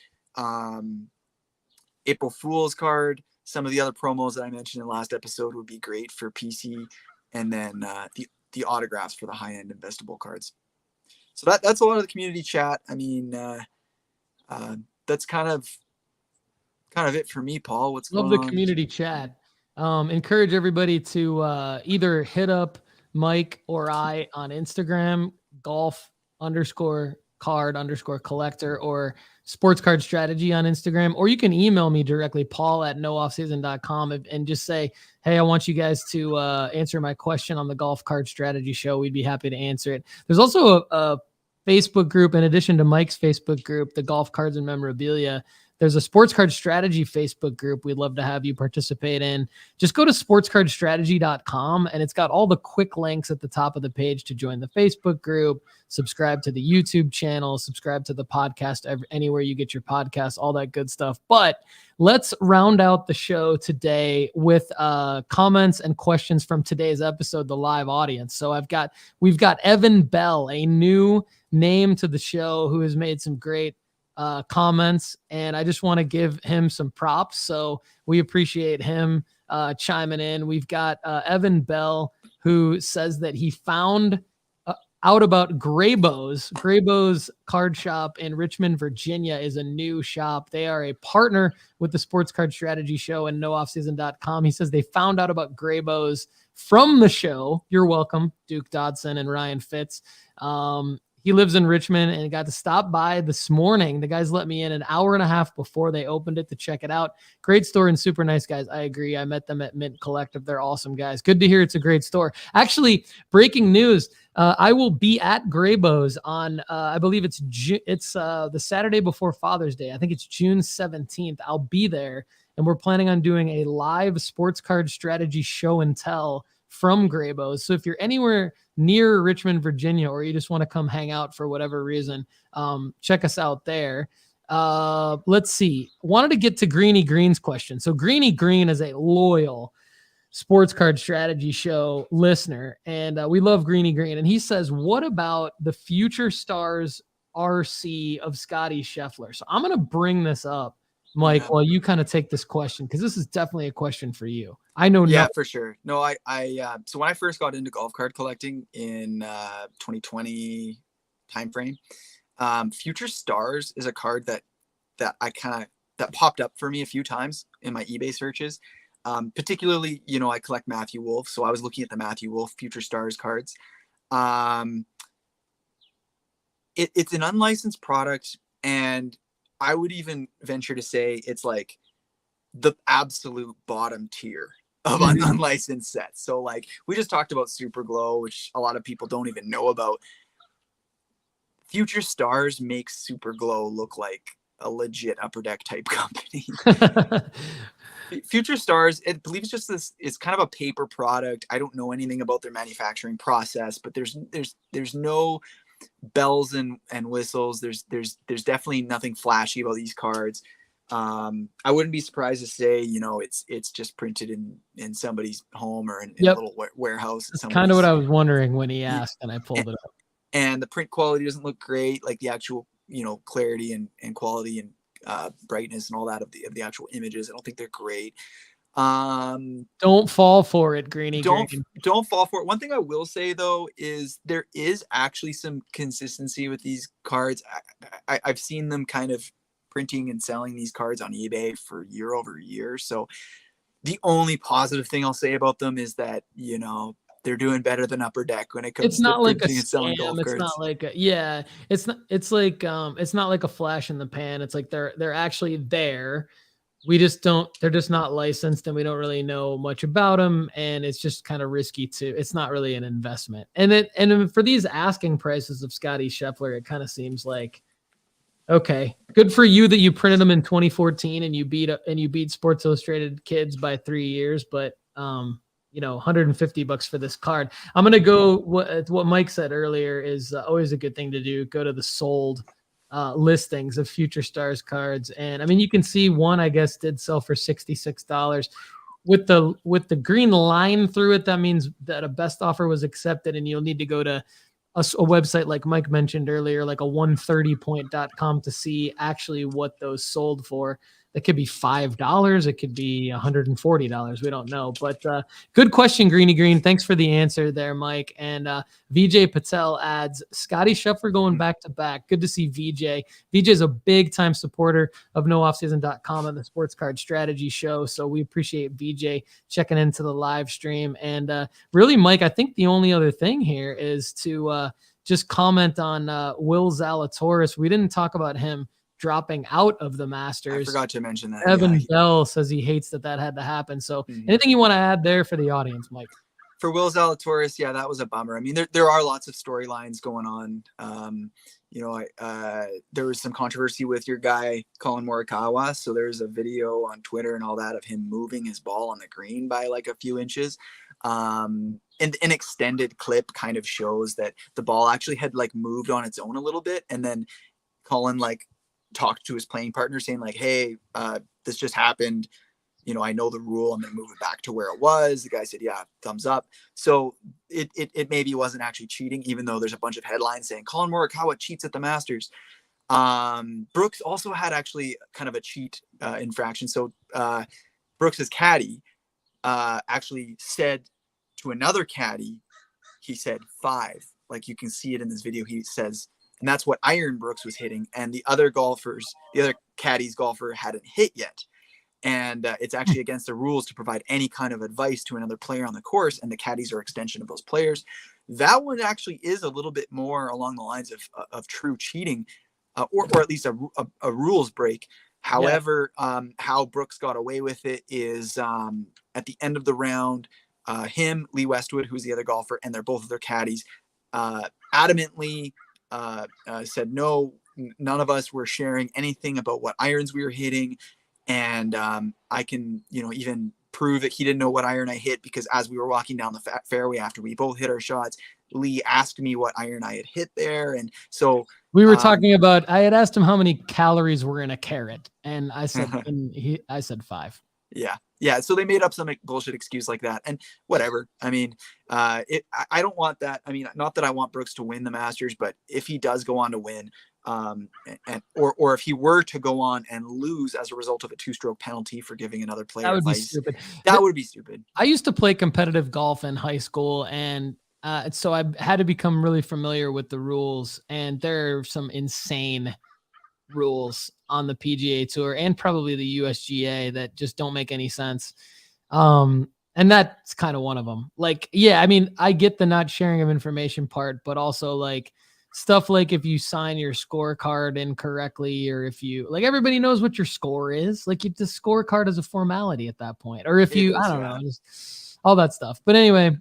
April Fool's card, some of the other promos that I mentioned in the last episode would be great for PC, and then the autographs for the high-end investable cards. So that's a lot of the community chat. I mean, that's kind of it for me, Paul. What's Love going the on? community chat. Encourage everybody to either hit up Mike or I on Instagram, golf_card_collector, or Sports Card Strategy on Instagram, or you can email me directly, paul@nooffseason.com, and just say, hey, I want you guys to answer my question on the Golf Card Strategy Show. We'd be happy to answer it. There's also a Facebook group, in addition to Mike's Facebook group, the Golf Cards and Memorabilia. There's a Sports Card Strategy Facebook group we'd love to have you participate in. Just go to sportscardstrategy.com, and it's got all the quick links at the top of the page to join the Facebook group, subscribe to the YouTube channel, subscribe to the podcast anywhere you get your podcasts, all that good stuff. But let's round out the show today with comments and questions from today's episode, the live audience. So we've got Evan Bell, a new name to the show, who has made some great comments, and I just want to give him some props. So we appreciate him chiming in. We've got Evan Bell, who says that he found out about Graybo's. Graybo's Card Shop in Richmond, Virginia is a new shop. They are a partner with the Sports Card Strategy Show and nooffseason.com. He says they found out about Graybo's from the show. You're welcome, Duke Dodson and Ryan Fitz. He lives in Richmond and got to stop by this morning. The guys let me in an hour and a half before they opened it to check it out. Great store and super nice guys. I agree. I met them at Mint Collective. They're awesome guys. Good to hear it's a great store. Actually, breaking news. I will be at Graybo's on, I believe it's the Saturday before Father's Day. I think it's June 17th. I'll be there, and we're planning on doing a live Sports Card Strategy show and tell from Graybo's. So if you're anywhere near Richmond, Virginia, or you just want to come hang out for whatever reason, check us out there. Let's see. Wanted to get to Greeny Green's question. So Greeny Green is a loyal Sports Card Strategy Show listener, and we love Greeny Green. And he says, what about the Future Stars RC of Scottie Scheffler? So I'm going to bring this up, Mike, while you kind of take this question, because this is definitely a question for you. I know. Yeah, for sure. No, so when I first got into golf card collecting in 2020 timeframe, Future Stars is a card that popped up for me a few times in my eBay searches. Particularly, I collect Matthew Wolff, so I was looking at the Matthew Wolff Future Stars cards. It's an unlicensed product, and I would even venture to say it's like the absolute bottom tier of unlicensed sets. So like we just talked about SuperGlow, which a lot of people don't even know about. Future Stars makes SuperGlow look like a legit Upper Deck type company. Future Stars, I believe it's just this, it's kind of a paper product. I don't know anything about their manufacturing process, but there's no bells and whistles. There's definitely nothing flashy about these cards. I wouldn't be surprised to say, it's just printed in somebody's home or in a Yep. little warehouse. That's kind of what I was wondering when he asked, and I pulled and, it up. And the print quality doesn't look great, like the actual, clarity and quality and brightness and all that of the actual images. I don't think they're great. Don't fall for it, Greeny. Don't fall for it. One thing I will say though is there is actually some consistency with these cards. I've seen them kind of printing and selling these cards on eBay for year over year. So the only positive thing I'll say about them is that, they're doing better than Upper Deck when it comes it's not to like printing a and selling scam. golf It's cards. not like it's not like a flash in the pan. It's like they're actually there. They're just not licensed, and we don't really know much about them, and it's just kind of risky too. It's not really an investment. And for these asking prices of Scottie Scheffler, it kind of seems like, okay, good for you that you printed them in 2014 and you beat Sports Illustrated kids by 3 years, but $150 for this card. I'm going to go what Mike said earlier is always a good thing to do. Go to the sold listings of Future Stars cards. And I mean, you can see one, I guess, did sell for $66 with the green line through it. That means that a best offer was accepted, and you'll need to go to a website like Mike mentioned earlier, like a 130point.com to see actually what those sold for. That could be $5. It could be $140. We don't know, but good question, Greeny Green. Thanks for the answer there, Mike. And VJ Patel adds Scottie Scheffler going back to back. Good to see VJ. VJ is a big time supporter of nooffseason.com and the Sports Card Strategy Show. So we appreciate VJ checking into the live stream. And really, Mike, I think the only other thing here is to just comment on Will Zalatoris. We didn't talk about him dropping out of the Masters. I forgot to mention that. Evan Bell says he hates that had to happen. So anything you want to add there for the audience, Mike? For Will Zalatoris, yeah, that was a bummer. I mean, there are lots of storylines going on. There was some controversy with your guy, Colin Morikawa. So there's a video on Twitter and all that of him moving his ball on the green by like a few inches. And an extended clip kind of shows that the ball actually had like moved on its own a little bit. And then Colin talked to his playing partner saying like, hey, this just happened. I know the rule. I'm going to move it back to where it was. The guy said, yeah, thumbs up. So it maybe wasn't actually cheating, even though there's a bunch of headlines saying Colin Morikawa cheats at the Masters. Brooks also had actually kind of a cheat infraction. So Brooks's caddy actually said to another caddy, he said 5. Like you can see it in this video. He says, and that's what iron Brooks was hitting. And the other caddy's golfer hadn't hit yet. And it's actually against the rules to provide any kind of advice to another player on the course. And the caddies are extension of those players. That one actually is a little bit more along the lines of true cheating or at least a rules break. However, how Brooks got away with it is at the end of the round, him, Lee Westwood, who's the other golfer, and they're both of their caddies, adamantly said, no, none of us were sharing anything about what irons we were hitting. And I can, even prove that he didn't know what iron I hit because as we were walking down the fairway after we both hit our shots, Lee asked me what iron I had hit there. And so we were talking about, I had asked him how many calories were in a carrot. And I said, I said 5. Yeah. So they made up some bullshit excuse like that and whatever. I mean, I don't want that. I mean, not that I want Brooks to win the Masters, but if he does go on to win, or if he were to go on and lose as a result of a 2-stroke penalty for giving another player advice, stupid. That would be stupid. I used to play competitive golf in high school, and so I had to become really familiar with the rules, and there are some insane rules on the PGA Tour and probably the USGA that just don't make any sense. And that's kind of one of them. Like, yeah, I mean, I get the not sharing of information part, but also like stuff like if you sign your scorecard incorrectly, or if you everybody knows what your score is, like the scorecard is a formality at that point, or if you, I don't know, just all that stuff. But anyway,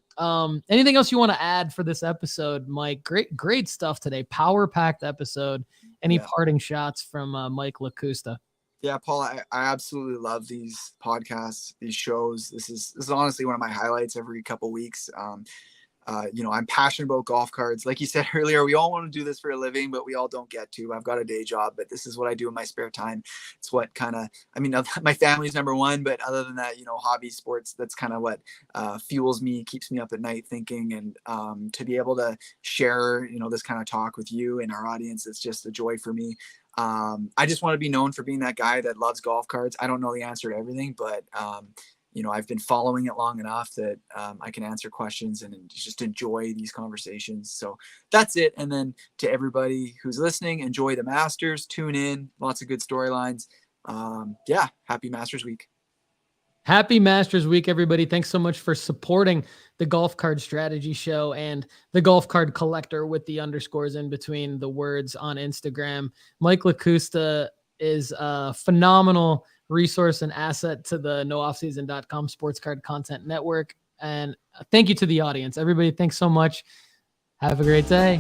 anything else you want to add for this episode, Mike? Great stuff today. Power packed episode. Any parting shots from Mike Lakusta? Yeah, Paul, I absolutely love these podcasts, these shows. This is honestly one of my highlights every couple weeks. I'm passionate about golf cards. Like you said earlier, we all want to do this for a living, but we all don't get to. I've got a day job, but this is what I do in my spare time. It's what my family's number one, but other than that, hobby sports, that's kind of what fuels me, keeps me up at night thinking. And to be able to share, this kind of talk with you and our audience, it's just a joy for me. I just want to be known for being that guy that loves golf cards. I don't know the answer to everything, but I've been following it long enough that I can answer questions and just enjoy these conversations. So that's it. And then to everybody who's listening, enjoy the Masters, tune in, lots of good storylines. Happy Masters week. Happy Masters week, everybody. Thanks so much for supporting the Golf Card Strategy Show and the Golf Card Collector with the underscores in between the words on Instagram. Mike Lakusta is a phenomenal resource and asset to the nooffseason.com sports card content network. And thank you to the audience. Everybody, thanks so much. Have a great day.